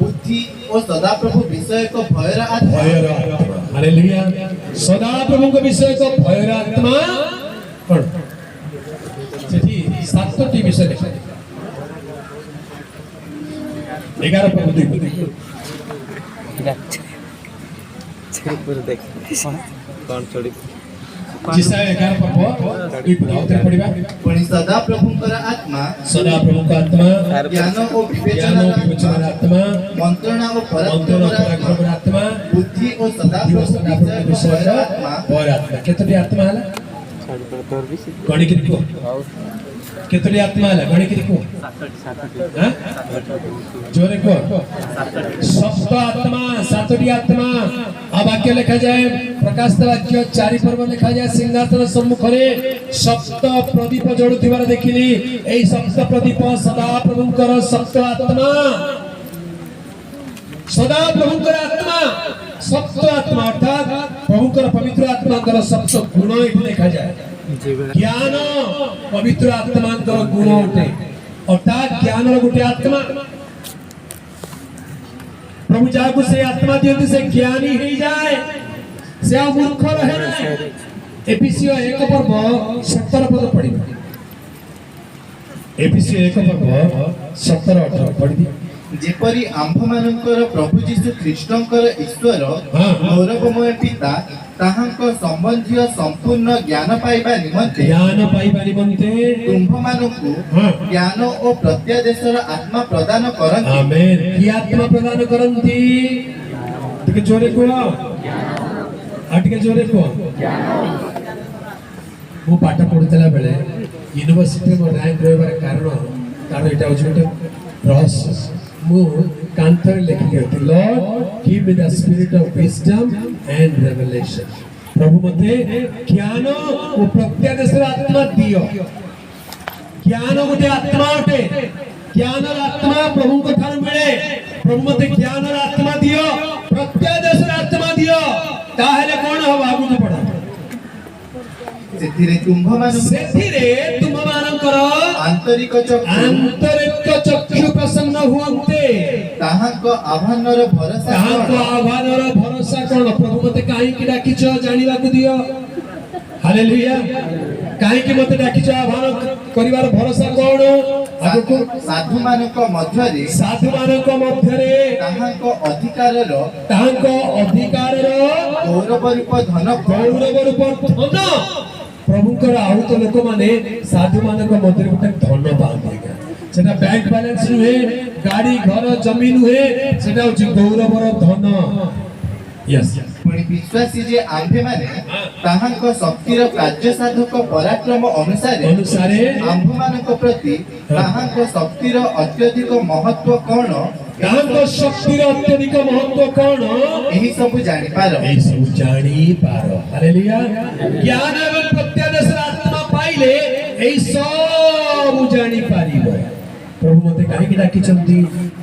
बुद्धि और सदा प्रभु विषय को भयर आत्मा हालेलुया सदा प्रभु को विषय को भयर आत्मा कोन सेठी 7टी विषय देखा 11 प्रभु देख कौन छोड़ी जिसाय 11 पर्व दुई पद आउथरे पढिबा पुणी सदा प्रभुंकर आत्मा सदा प्रभुको आत्मा ज्ञान ओ ज्ञान विवेचना और विवेचनार आत्मा मंत्रणा ओ मंत्रण और पराक्रमर आत्मा बुद्धि ओ सदा दिवस सदा प्रभु विषय आत्मा और आत्मा केतोटी आत्मा हला गणिकिरी को केतोटी आत्मा हला गणिकिरी को हां जोरे को सप्त आत्मा सातोटी आत्मा आ वाक्य लिखा जाए प्रकाश वाक्य 4 पर्व लिखा जाए सिंहासन सम्मुख रे सप्त प्रदीप जळुथिबार देखिली एई सप्त प्रदीप सदा प्रभुंकर सप्त आत्मा सदा प्रभुंकर आत्मा सप्त आत्मा अर्थात प्रभुंकर पवित्र आत्मांकर सप्त गुण एठी लिखा जाए ज्ञान पवित्र आत्मांकर गुण उठे अर्थात ज्ञान गोटे आत्मा प्रभु जाको से आत्मा दियंती से ज्ञानी हो जाए से आ मूर्ख रहे ना एफिसियो 1 पर्व 17 पद पढ़ी एफिसियो 1 पर्व 17 18 पढ़ी जेपरी आम्भमानंकर प्रभु जीशु ख्रीष्टंकर ईश्वर गौरवमय पिता ताहांक संबंधी संपूर्ण ज्ञान पाइबा निमंते तुम्भमानंकु ज्ञान ओ प्रत्यादेशर आत्मा प्रदान करंती आमेन की आत्मा प्रदान करंती टिके जोरे को आटिके जोरे को मु पाठ पढुतला बेले यूनिवर्सिटी में रैंक रहबार कारण एटा होते रहस्य मु कांथर लिखि होती Lord give me the spirit of wisdom and revelation प्रभु मते ज्ञान ओ प्रत्यादेशर आत्मा दियो ज्ञान गोटे आत्मा उठे ज्ञान आत्मा प्रभु को ठार मिले प्रभु मते ज्ञान आत्मा दियो प्रत्यादेशर आत्मा दियो ताहेले कोन हो आगु पड़ा सेथिरे तुम्भमानंकर आंतरिक चक्षु प्रसन्न हुअन्ते ताहांक आभानर भरोसा कोन प्रभु मते काहे कि डाकिछ जानिबा को दियो हालेलुया काहे कि मते डाकिछ आभार करिवार भरोसा कोन आगु साधु मानक मध्यरे ताहांक अधिकारर गौरव रूप धन प्रभुकर आहुत लोक माने साधु मानक मध्य गोटे धन पाते सेटा बैंक बैलेंस नुहे गाड़ी घर जमीन नुहे सेटा होची गौरवर धन यस पुणी विश्वासी जे आंभे माने ताहांक शक्तिर कार्य साधक पराक्रम अनुसारे आंभ मानक प्रति ताहांक शक्तिर अत्यधिक महत्व कोन ताहांक शक्तिर अत्यधिक महत्व कोन एही सब जानि पारो हालेलुया ज्ञान एवं प्रत्यादेश आत्मा पाइले एही सब जानि पारिबो प्रभु मते काहे कि डाकिचंती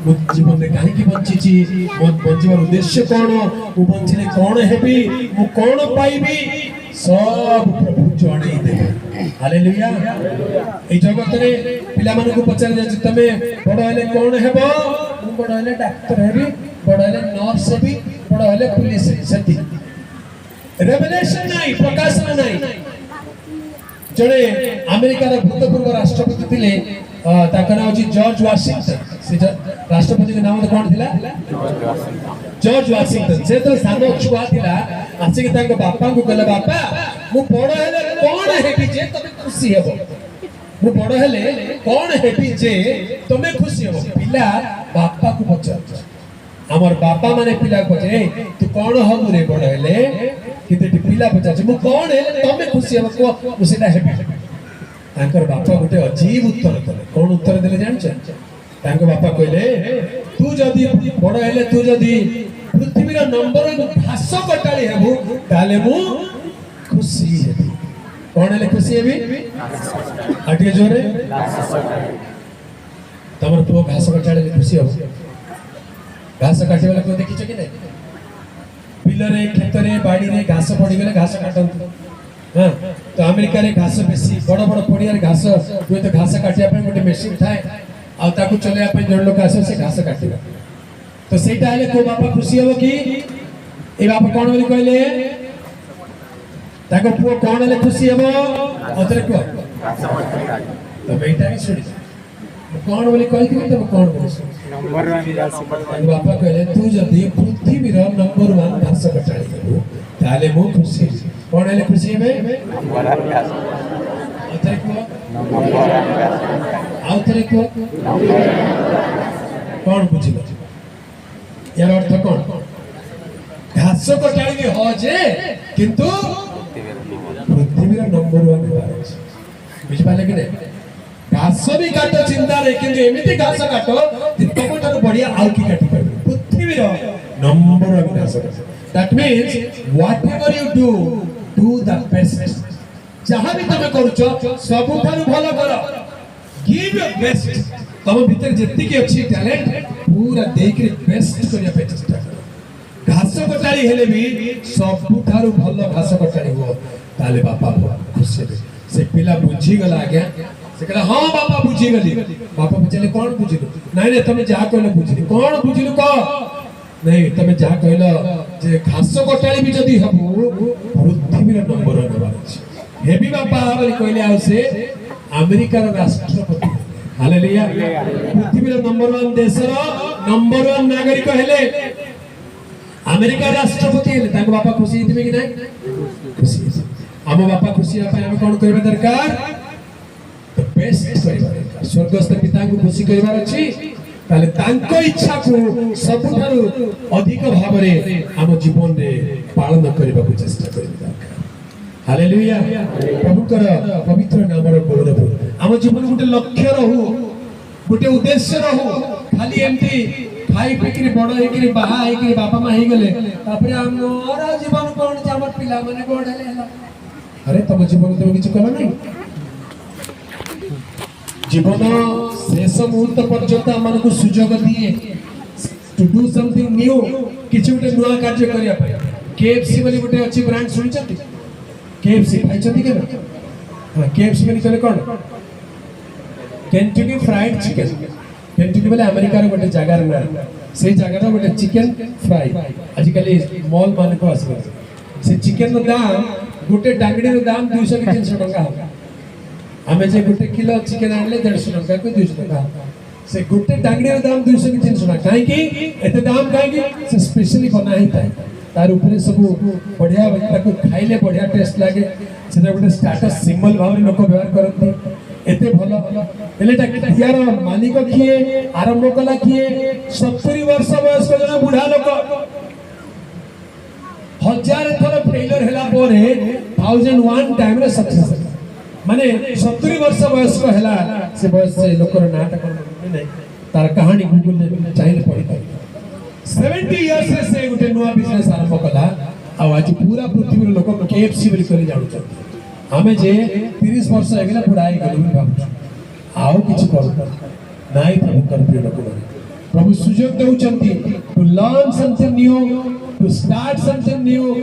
मो जीवन में काहे कि बंचिची मो बंचिबार उद्देश्य कोन मो बंचिले कोन हेबी मो कोन पाइबी सब प्रभु जणै देबे हालेलुया ए जगत रे पिला मानु को पचार जाय तमे बड़ हेले कोन हेबो मु बड़ हेले डॉक्टर हेबी बड़ हेले नर्स हेबी बड़ हेले पुलिस सेति रेवलेशन नाही प्रकाशन नाही जणे अमेरिका रे भूतपूर्व राष्ट्रपति थिले ताका नाम जॉर्ज वाशिंगटन से राष्ट्रपति के नाम कोन थिला जॉर्ज वाशिंगटन से तो सानो छुआ थिला आसे के तांग बापा को कहले बापा मु बड़ हेले कोन हेबी जे तमे खुशी हेबो मु बड़ हेले कोन हेबी जे तमे खुशी हेबो पिला बापा को पचार हमर बापा माने पिला को जे तू कोन हबु रे बड़ हेले किते पिला पचार मु कोन हेले तमे खुशी हेबो को मु सेटा हेबी तांकर बापा गोटे अजीब उत्तर देले कोन उत्तर देले जान छ तांकर बापा कहले तू जदी बड़ हेले तू जदी पृथ्वीर नंबर घास कटाली हेबु ताले मु खुशी हेबी कोन हेले खुशी हेबी आटिए जोरे तमर तो घास कटाली खुशी हो घास काटे वाला को देखिछ कि नै बिलरे खेतरे बाड़ी रे घास पड़ी गेले घास काटंत हां तो अमेरिका रे घास बेसी बड़ बड़ पड़िया रे घास जो तो घास काटिया पे गोटे मशीन थाए आ ताकू चलेया पे जण लोक आसे से घास काटिबा तो सेटा हेले को बापा खुशी हो कि ए बापा कोन बोली कहले ताको पुओ कोन हेले खुशी हेबो अतरे को तो बेटा के सुनी कोन बोली कहि कि तो कोन बोली नंबर 1 घास बापा कहले तू जदी पृथ्वी रो नंबर 1 घास कटाली हेबो ताले मो खुशी कौन है खुशी है नंबर आएगा आउथरे को नंबर आएगा आउथरे को कौन बुझिल यार अर्थ कौन घास कटाड़ी भी हो जे किंतु पृथ्वीर नंबर 1 हेबार अछि बुझ पाले कि नहीं घास भी काटो चिंता नहीं किंतु एमिति घास काटो जे तमठारु बढ़िया आउ की काटी पाबे पृथ्वीर नंबर 1 घास that means whatever you do the best जहां भी तमे करूछो सबुठारु भलो करो गिव योर बेस्ट तम भीतर जेति की अच्छी टैलेंट पूरा देख के बेस्ट करिया पे चेष्टा करो घास कटाड़ी हेले भी सबुठारु भलो घास कटाड़ी हो ताले बापा खुशी हेबे से पिला बुझी गला आज्ञा से कहला हां बापा बुझी गली बापा पछले कोन बुझिलु नहीं नहीं तमे जा कहले बुझिलु कोन बुझिलु को नहीं तमे जा कहलो जे घास कटाड़ी भी जदी हबु पृथ्वीर नंबर 1 हेबार अछि हेबी बापा बोली कहले आउ से अमेरिका राष्ट्रपति हालेलुया पृथ्वीर नंबर 1 देशर नंबर 1 नागरिक हेले अमेरिका राष्ट्रपति हेले ताको बापा खुशी हितबे कि नहीं खुशी हम बापा खुशी आपा हम कोन करबे दरकार तो बेस्ट करबा दरकार स्वर्गस्थ पिता को खुशी करबार अछि ताले तांको इच्छा को सबठारु अधिक भाबरे हम जीवन रे पालन करबा को चेष्टा करबा दरकार हालेलुया प्रभुकर पवित्र नामर गौरव हम जीवन गुटे लक्ष्य रहू गुटे उद्देश्य रहू खाली एमती खाई पिकरी बड़ हेकरी बाहा हेकरी बापा मा हे गेले तापरे हमर जीवन कोन जे हमर पिला माने बडले हला अरे तम जीवन तुम किछ कला नहीं जीवन शेष मुहूर्त पर्यंत हमन को सुयोग दिए टू डू समथिंग न्यू किछ गुटे नुआ कार्य करिया पाए केएफसी वाली गुटे अच्छी ब्रांड सुनिछथि केएफसी खाइछथि के हां केएफसी वाली चले कोन केंटकी फ्राइड चिकन केंटकी वाले अमेरिका रे गुटे जगह ना से जगह रे गुटे चिकन फ्राई आजिकली मॉल मान को आसी से चिकन रो दाम गुटे डांगडी रो दाम 200 के 300 टका हो हमें जे गुटे किलो चिकन आनले 150 टका को 200 टका से गुटे डांगडी रो दाम 200 के 300 टका काहे कि एते दाम काहे कि से स्पेशली बना ही थाए तार ऊपर सब बढ़िया ताको खाइले बढ़िया टेस्ट लागे सेटा गुटे स्टेटस सिंबल भाव लोक व्यवहार करथि एते भलो एलेटा यार मालिक किए आरंभ कला किए 70 वर्ष बयस को जने बुढ़ा लोक हजार थर फेलियर हैला परे 1001 टाइम रे सक्सेस माने 70 वर्ष बयस को हैला से बयस से लोकर नाटक नहीं तार कहानी गूगल ने चाहिए पढ़ी पाई 70 इयर्स से गुटे नुवा बिजनेस आरंभ कला आ आज पूरा पृथ्वी लोक केएफसी बोली करे जानु छथि हमें जे 30 वर्ष हेगला बुढ़ाई गलु भाबु आउ किछ कर नाइ प्रभु कर प्रिय लोक प्रभु सुयोग देउचंती to learn something new to start something new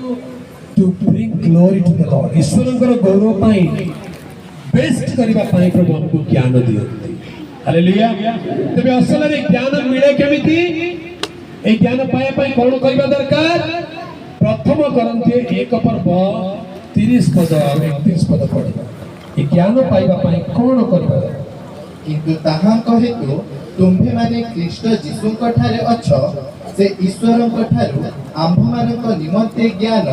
to bring glory to the Lord ईश्वरंकर गौरव पाई बेस्ट करबा पाई प्रभु हमको ज्ञान दियंती हालेलुया तबे असल रे ज्ञान मिले केमिति ए ज्ञान पाए पाई कोन करबा दरकार प्रथम करन्ते 1 पर्व 30 पद 31 पद पढ़िबा ए ज्ञान पाइबा पाई कोन करबा किंतु ताहा कहेतु तुम्भे माने ख्रीष्ट जीशुंक ठारे अछ से ईश्वरंक ठारु आम्भ मानक निमंते ज्ञान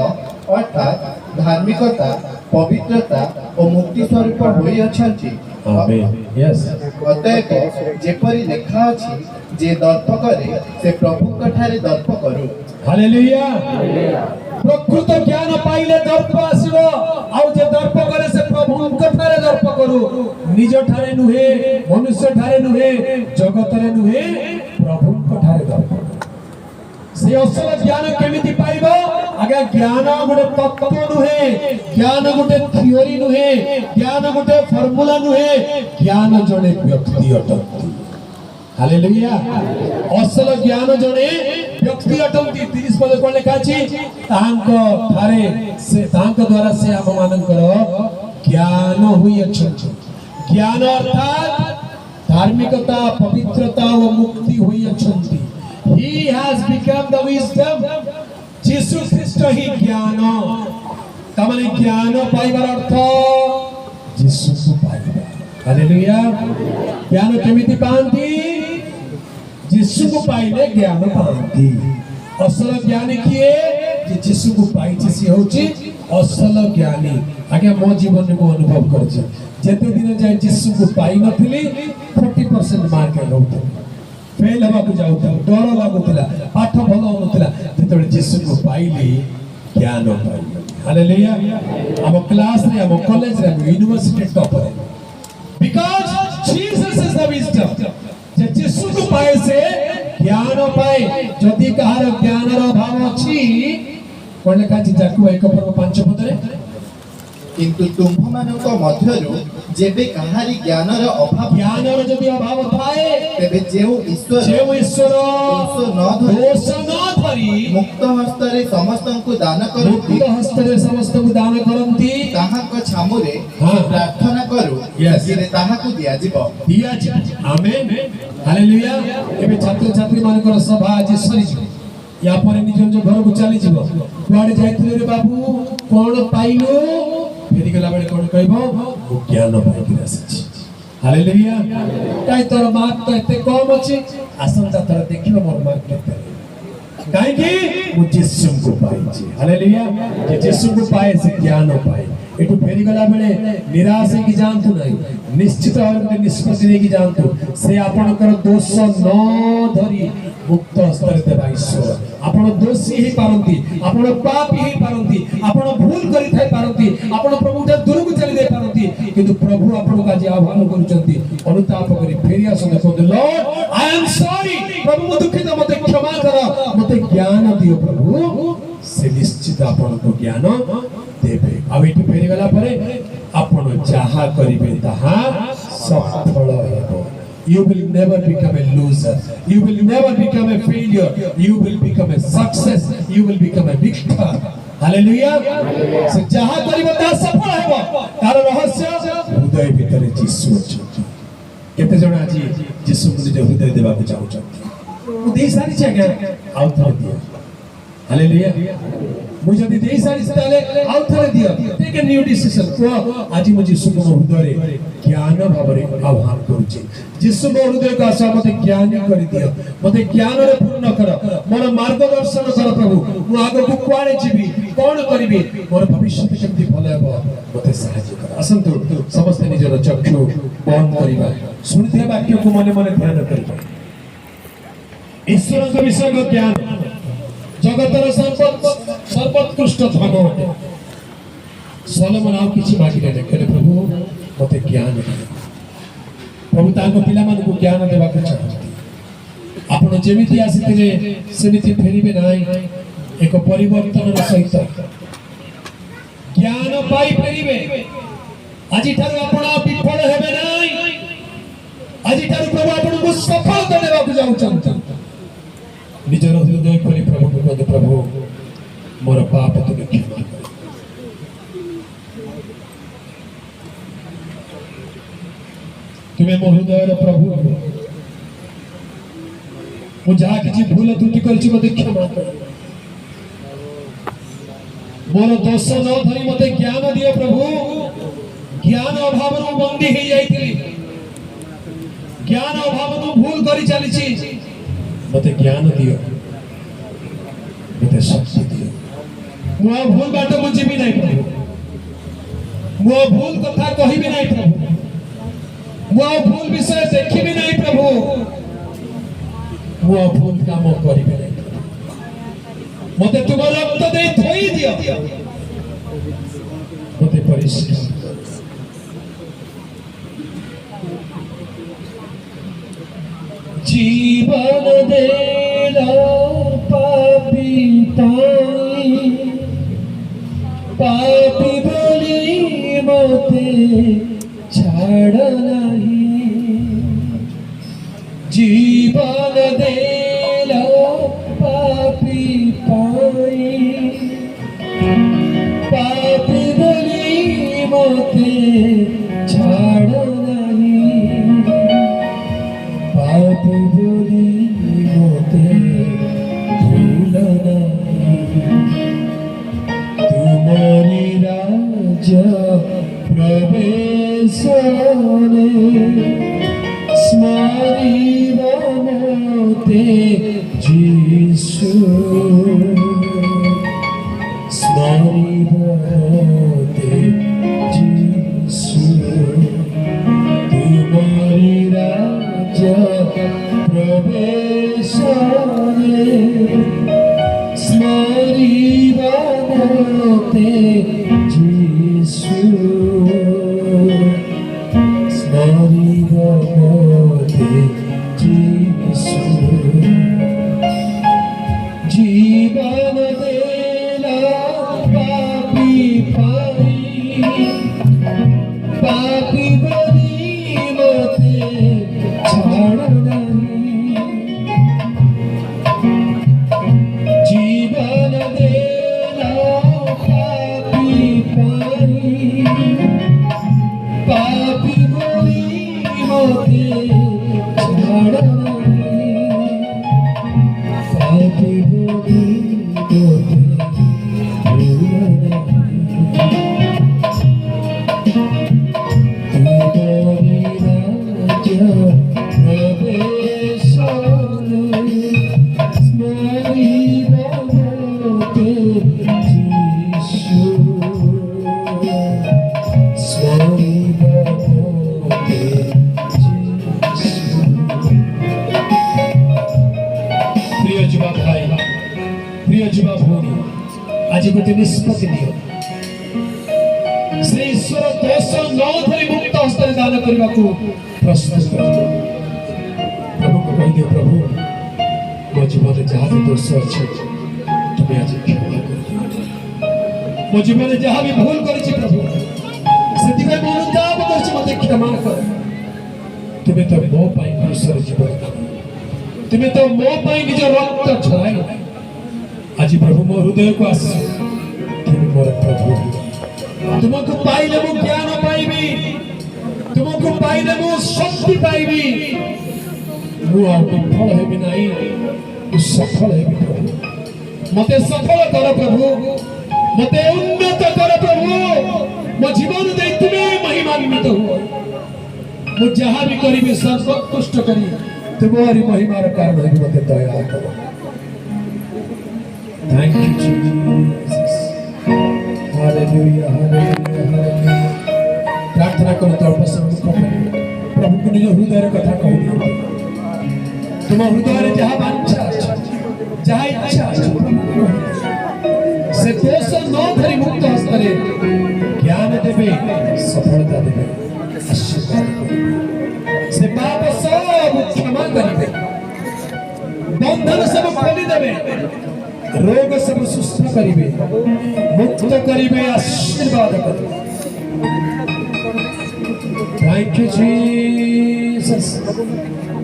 अर्थात धार्मिकता पवित्रता और मुक्ति स्वरूप होई अछंती आमेन यस अतएव जेपरि लेखा अछि जे दर्प करे से प्रभुंक ठारे दर्प करू हालेलुया प्रकृत ज्ञान पाइले दर्प आसीबो आउ जे दर्प करे से प्रभुंक ठारे दर्प करू निज ठारे नुहे मनुष्य ठारे नुहे जगत रे नुहे प्रभुंक ठारे दर्प से असल ज्ञान केमिति पाइबो आगे ज्ञान गुटे तत्व नुहे ज्ञान गुटे थियोरी नुहे ज्ञान गुटे फार्मूला नुहे ज्ञान जने व्यक्ति अटंती हालेलुया असल ज्ञान जने व्यक्ति अटंती 30 पद कोन लेखा अछि तांको थारे से तांको द्वारा से हम मानकर ज्ञान हुई अछि ज्ञान अर्थात धार्मिकता पवित्रता और मुक्ति हुई अछि he has become the wisdom यीशु ख्रीष्ट ही ज्ञान तमने ज्ञान पाइबार अर्थ यीशु को पाइबा हालेलुया ज्ञान केमिति पांती यीशु को पाइले ज्ञान पांती असल ज्ञान किए जे यीशु को पाइछि से होछि असल ज्ञानी आगे मो जीवन को अनुभव कर जेते दिन जाए जीसु को पाई नथिली 40% मार्क रहउत फेल हवा को जाउत डर लागुतला पाठ भल होनुतला जेते जीसु को पाइली ज्ञान पाइली हालेलुया हम क्लास रे हम कॉलेज रे university topper because Jesus is the wisdom जे जीसु को पाए से ज्ञान पाए जदि कहार ज्ञान रो अभाव अछि कोन लेखा अछि जाकु 1:5 पदरे किंतु तुम्भमानक मध्यरु जेबे कहारी ज्ञानर ज्ञानर जदि अभाव थाए तेबे जेउ ईश्वर दोष न धरी मुक्त हस्तरे समस्तंकु दान करंती मुक्त हस्तरे समस्तंकु दान करंती ताहाक छामुरे हाँ। प्रार्थना करू Yes. जे ताहाकु दिया जिवो आमेन हालेलुया एबे छात्र छात्री मानकर सभा आज सरी या पर निज निज घर को चली जीव कुआडे जाइथिले रे बाबू कोन पाइलो फेरी गला बेले कोन कहबो ज्ञान पाइ कि आसी हालेलुया काई तोर मार्क तो एते कम अछि आसंता तोर देखिबो मोर मार्क केते काई कि मु जीसु को पाइछि हालेलुया जे जीसु को पाए से ज्ञान पाए एटू फेरी गला बेले निराश है कि जानतु नहीं निश्चित भाव निष्पत्ति नहीं कि जानतु से आपनकर दोष न धरी मुक्त हस्तर देवा ईश्वर आपण दोषी ही पारंती आपण पापी ही पारंती आपण भूल करि थाई पारंती आपण प्रभु ता दूर को चली दे पारंती किंतु प्रभु आपण का जे आह्वान करूचंती अनुताप करी फेरी आसन को लॉर्ड आई एम सॉरी प्रभु मु दुखित मते क्षमा कर मते ज्ञान दियो प्रभु से निश्चित आपण को ज्ञान देबे आ एठी फेरी गला परे आपण जहा करिवे ताहा सफल हेबो You will never become a loser. You will never become a failure. You will become a success. You will become a victor. Hallelujah. से जहाँ करिबो ता सफल हेबो तार रहस्य हृदय भितरे जीसु अछंती केते जण आजी जीसु को निज हृदय देबा को चाहउछंती मु देई सारी छै आज्ञा आउ थरे दियो हालेलुया मु जदी देई सारी ताले आउ थरे दियो टेक ए न्यू डिसीजन को आजी मु जीसु को हृदय ज्ञान भावरे आह्वान करूची जीसु मो हृदय का आशा मते ज्ञान करि दियो मते ज्ञान रे पूर्ण कर मोर मार्गदर्शन कर प्रभु मु आगो को कुआडे जीवी कोन करिबी मोर भविष्य केमति भले हेबो मते सहायता कर असंतु समस्त निजर चक्षु बंद करिबा सुनते वाक्य को मने मने ध्यान करिबा ईश्वर के विषय को ज्ञान जगतर सर्वोत्कृष्ट धन अटे सोलोमन आउ किछि मागी ने कहले प्रभु मते ज्ञान दे प्रभु ताको पिला मान को ज्ञान देबा को चाहती आपण जेमिति आसीथिले सेमिति फेरिबे नाही एक परिवर्तन सहित ज्ञान पाई फेरिबे आजि ठार आपण विफल हेबे नाही आजि ठार प्रभु आपण को सफलता देबा को जाउछन निजर हृदय खोली प्रभु को कहते प्रभु मोर पाप तुम क्षमा कर तुम्हें मो हृदय प्रभु मु जहाँ किसी भूल त्रुटि करछि मते क्षमा कर मोर दोष न धरी मते ज्ञान दियो प्रभु ज्ञान अभाव रो बंदी हे जाइतिली ज्ञान अभाव रो भूल करी चलीछि मते ज्ञान दियो मते शक्ति दियो मु भूल बाट मु जीवी नाही प्रभु मु भूल कथा कहिबी नाही प्रभु मु भूल विषय देखिबी नाही प्रभु मु भूल काम करिबी नाही मते तुम रक्त दे धोई दियो मते परिष्कार जीवन देला पापी ताई पापी बोली मते छाड़ नहीं जीवन देला पापी पाई पापी बोली मते छाड़ पाप बोली मोते भूल नहीं तुम्हारी राज प्रवेश स्मरी मोते जीसु स्मरिबते जीसु तुम्हारी राज्य प्रवेश स्मरिबते जीसु स्मरिबते जीसु जीवन देला पापी पाई पापी बनी मते छाड़ नहीं जीवन देला पापी पाई पापी बनी मते छाड़ नहीं पापी बनी प्रिय युवा भाई प्रिय युवा भौणी आज गोटे निष्पत्ति नियो श्री ईश्वर दोष न धरी मुक्त हस्तर दान करने को प्रस्तुत कर प्रभु को कह दियो प्रभु मो जीवन जहाँ भी दोष अच्छे तुम्हें आज क्षमा कर मो जीवन जहाँ भी भूल करी प्रभु से अनुताप कर मत क्षमा कर तुम्हें तो मो पाई ईश्वर जीवन तुम्हें तो मो पाई निज रक्त छलाई आज प्रभु मो हृदय को आस तुम मोर प्रभु तुमको पाइले मु ज्ञान पाइबी तुमको पाइले मु शक्ति पाइबी मु आ विफल हेबी नाही मु सफल हेबी प्रभु मते सफल कर प्रभु मते उन्नत कर प्रभु मो जीवन दे तुम्हें महिमान्वित हो मु जहाँ भी करी सर्वोत्कृष्ट करी तुम्हारी महिमार कारण है मते दया करो thank you Jesus hallelujah hallelujah hallelujah प्रार्थना करो तो प्रसन्न प्रभु को निज हृदय कथा कह दियो तुम हृदय जहाँ वांछा जहाँ इच्छा से दोष न धरी मुक्त हस्तरे ज्ञान देवे सफलता देवे आशीर्वाद से पाप सब क्षमा करिवे बंधन सब खोली देवे रोग सब सुस्थ करिवे मुक्त करिवे आशीर्वाद करिवे thank you Jesus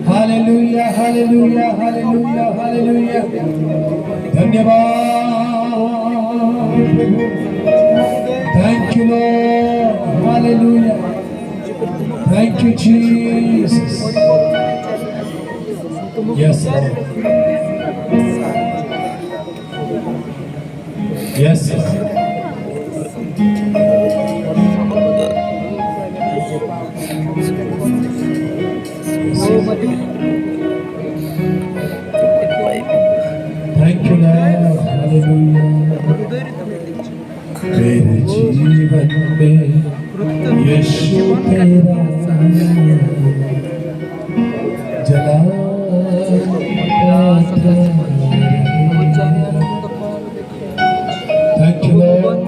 hallelujah hallelujah hallelujah hallelujah धन्यवाद thank you Lord hallelujah thank you Jesus yes Lord Yes. Thank you, Lord. Hallelujah. मेरे जीवन में यीशु तेरा जला Thank you, Lord.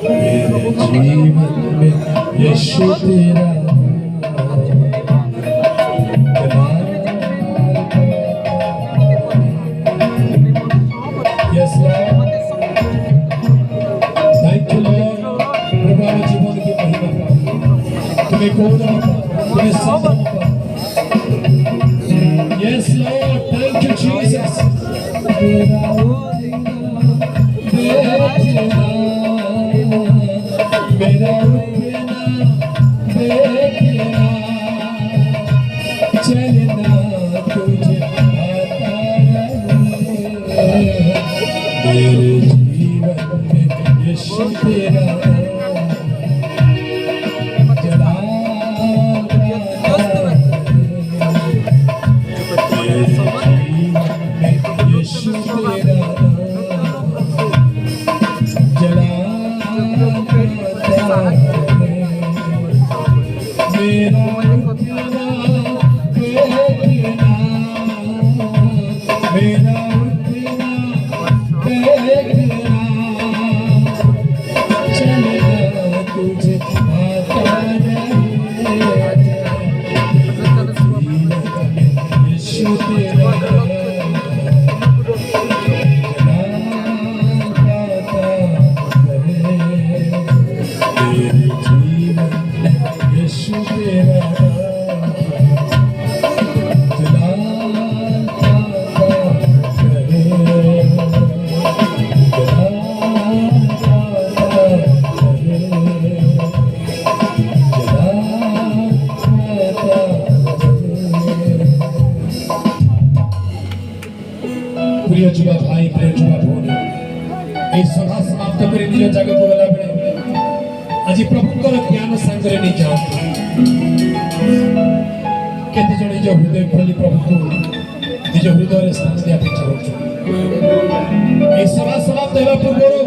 मेरे जीवन में यीशु तेरा Yes, Lord. Thank you, Lord. प्रभु जीवन की महिमा तुम्हें कौन तुम्हें सब Yes, Lord. Thank you, Jesus. मेरा रुकना देखना चलना तुझे आता रहे मेरे जीवन में यीशु तेरा जला मेरे जीवन में यीशु तेरा भाई प्रिय छुआ भौणी এই সভা সমাপ্ত করে নিজ জায়গাକୁ গলা বেলে আজি প্রভুଙ୍କର জ্ঞান সাଙ୍ଗরে নি যাଆନ୍ତି কেতে জଣ নিজ হৃদয় ଖୋଲି ପ୍ରଭୁଙ୍କୁ ନିଜ ହୃଦୟରେ ସ୍ଥାନ ଦେବା ପାଇଁ ଚାହୁଁଛୁ এই সভা সমাপ্ত ହେବା ପୂର୍ବରୁ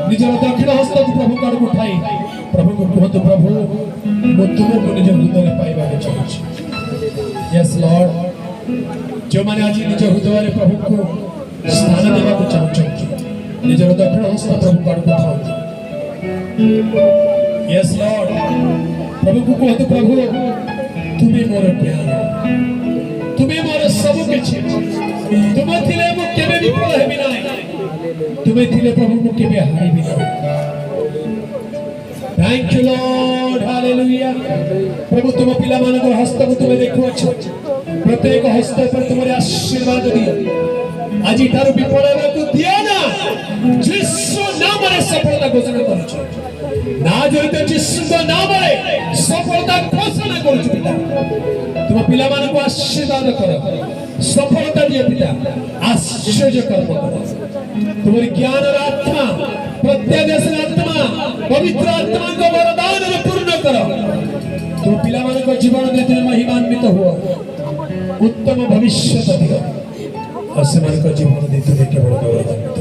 ନିଜର ଦକ୍ଷିଣ ହସ୍ତକୁ ପ୍ରଭୁଙ୍କ ଆଡ଼କୁ ଉଠାଇ ପ୍ରଭୁଙ୍କୁ କୁହନ୍ତୁ ପ୍ରଭୁ ମୁଁ ତୁମକୁ ନିଜ ହୃଦୟରେ ପାଇବାକୁ ଚାହୁଁଛି ୟେସ୍ ଲର୍ଡ ଯେଉଁମାନେ ଆଜି ନିଜ ହୃଦୟରେ ପ୍ରଭୁଙ୍କୁ ସ୍ଥାନ ଦେବାକୁ ଚାହୁଁଛନ୍ତି ନିଜର ଦକ୍ଷିଣ ହସ୍ତ ପ୍ରଭୁଙ୍କ ଆଡ଼କୁ ଉଠାନ୍ତୁ ୟେସ୍ ଲର୍ଡ ପ୍ରଭୁଙ୍କୁ କୁହନ୍ତୁ ପ୍ରଭୁ ତୁମେ ମୋର ଜ୍ଞାନ ତୁମେ ମୋର ସବୁ କିଛି ତୁମେ ଥିଲେ ମୁଁ କେବେ ବିଫଳ ହେବି ନାହିଁ ତୁମେ ଥିଲେ ପ୍ରଭୁ ମୁଁ କେବେ ହାରିବି ନାହିଁ थैंक यू लॉर्ड हालेलुया प्रभु तुम पिलामानଙ୍କର ହସ୍ତକୁ ତୁମେ ଦେଖୁଅଛ ପ୍ରତ୍ୟେକ ହସ୍ତ ଉପରେ ତୁମର ଆଶୀର୍ବାଦ ଦିଅ ଆଜି ଠାରୁ ବିଫଳ ହେବାକୁ ଦିଅ ନା ଯୀଶୁ ନାମରେ ସଫଳତା ଘୋଷଣା କରୁଛୁ ନା ଜଡ଼ିତ ଯୀଶୁଙ୍କ ନାମରେ ସଫଳତା ଘୋଷଣା କରୁଛୁ ପିତା ତୁମ ପିଲାମାନଙ୍କୁ ଆଶୀର୍ବାଦ କର ସଫଳତା ଦିଅ ପିତା ଆଶ୍ଚର୍ଯ୍ୟ କର୍ମ କର ତୁମର ଜ୍ଞାନର ଆତ୍ମା ପ୍ରତ୍ୟାଦେଶର ଆତ୍ମା ପବିତ୍ର ଆତ୍ମାଙ୍କ ବରଦାନରେ ପୂର୍ଣ୍ଣ କର ତୁମ ପିଲାମାନଙ୍କ ଜୀବନରେ ତୁମେ ମହିମାନ୍ୱିତ ହୁଅ ଉତ୍ତମ ଭବିଷ୍ୟତ ଦିଅ ଆଉ ସେମାନଙ୍କ ଜୀବନ ଦେଇ ତୁମେ କେବଳ ଗୌରବାନ୍ୱିତ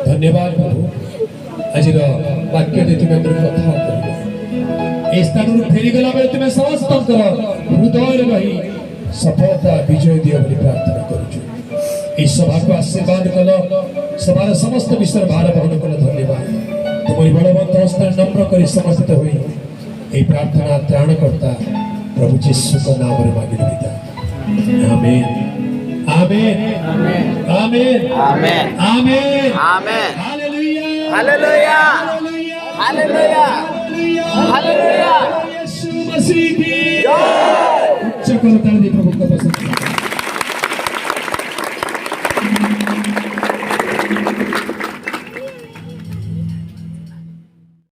ଧନ୍ୟବାଦ ପ୍ରଭୁ ଆଜିର ବାକ୍ୟ ଦେଇ ତୁମେ ଆମର କଥା କରିବ এই স্থানରୁ ଫେରିଗଲା ବେଳେ ତୁମେ ସମସ୍ତଙ୍କର ହୃଦୟରେ ରହି ସଫଳତା ବିଜୟ ଦିଅ ବୋଲି ପ୍ରାର୍ଥନା କରୁଛୁ এই সভাକୁ আশীর্বাদ কল সভার সমস্ত বিষয়ের ভার বহন কল ধন্যবাদ তোমার বলবন্ত হস্তে নম্র করে সমর্পিত হই এই প্রার্থনা ত্রাণকর্তা প্রভু যীশুଙ୍କ নামରେ মাগিলি পিতা amen amen amen amen amen amen hallelujah hallelujah hallelujah hallelujah hallelujah Yeshu Masih की जय उच्च करता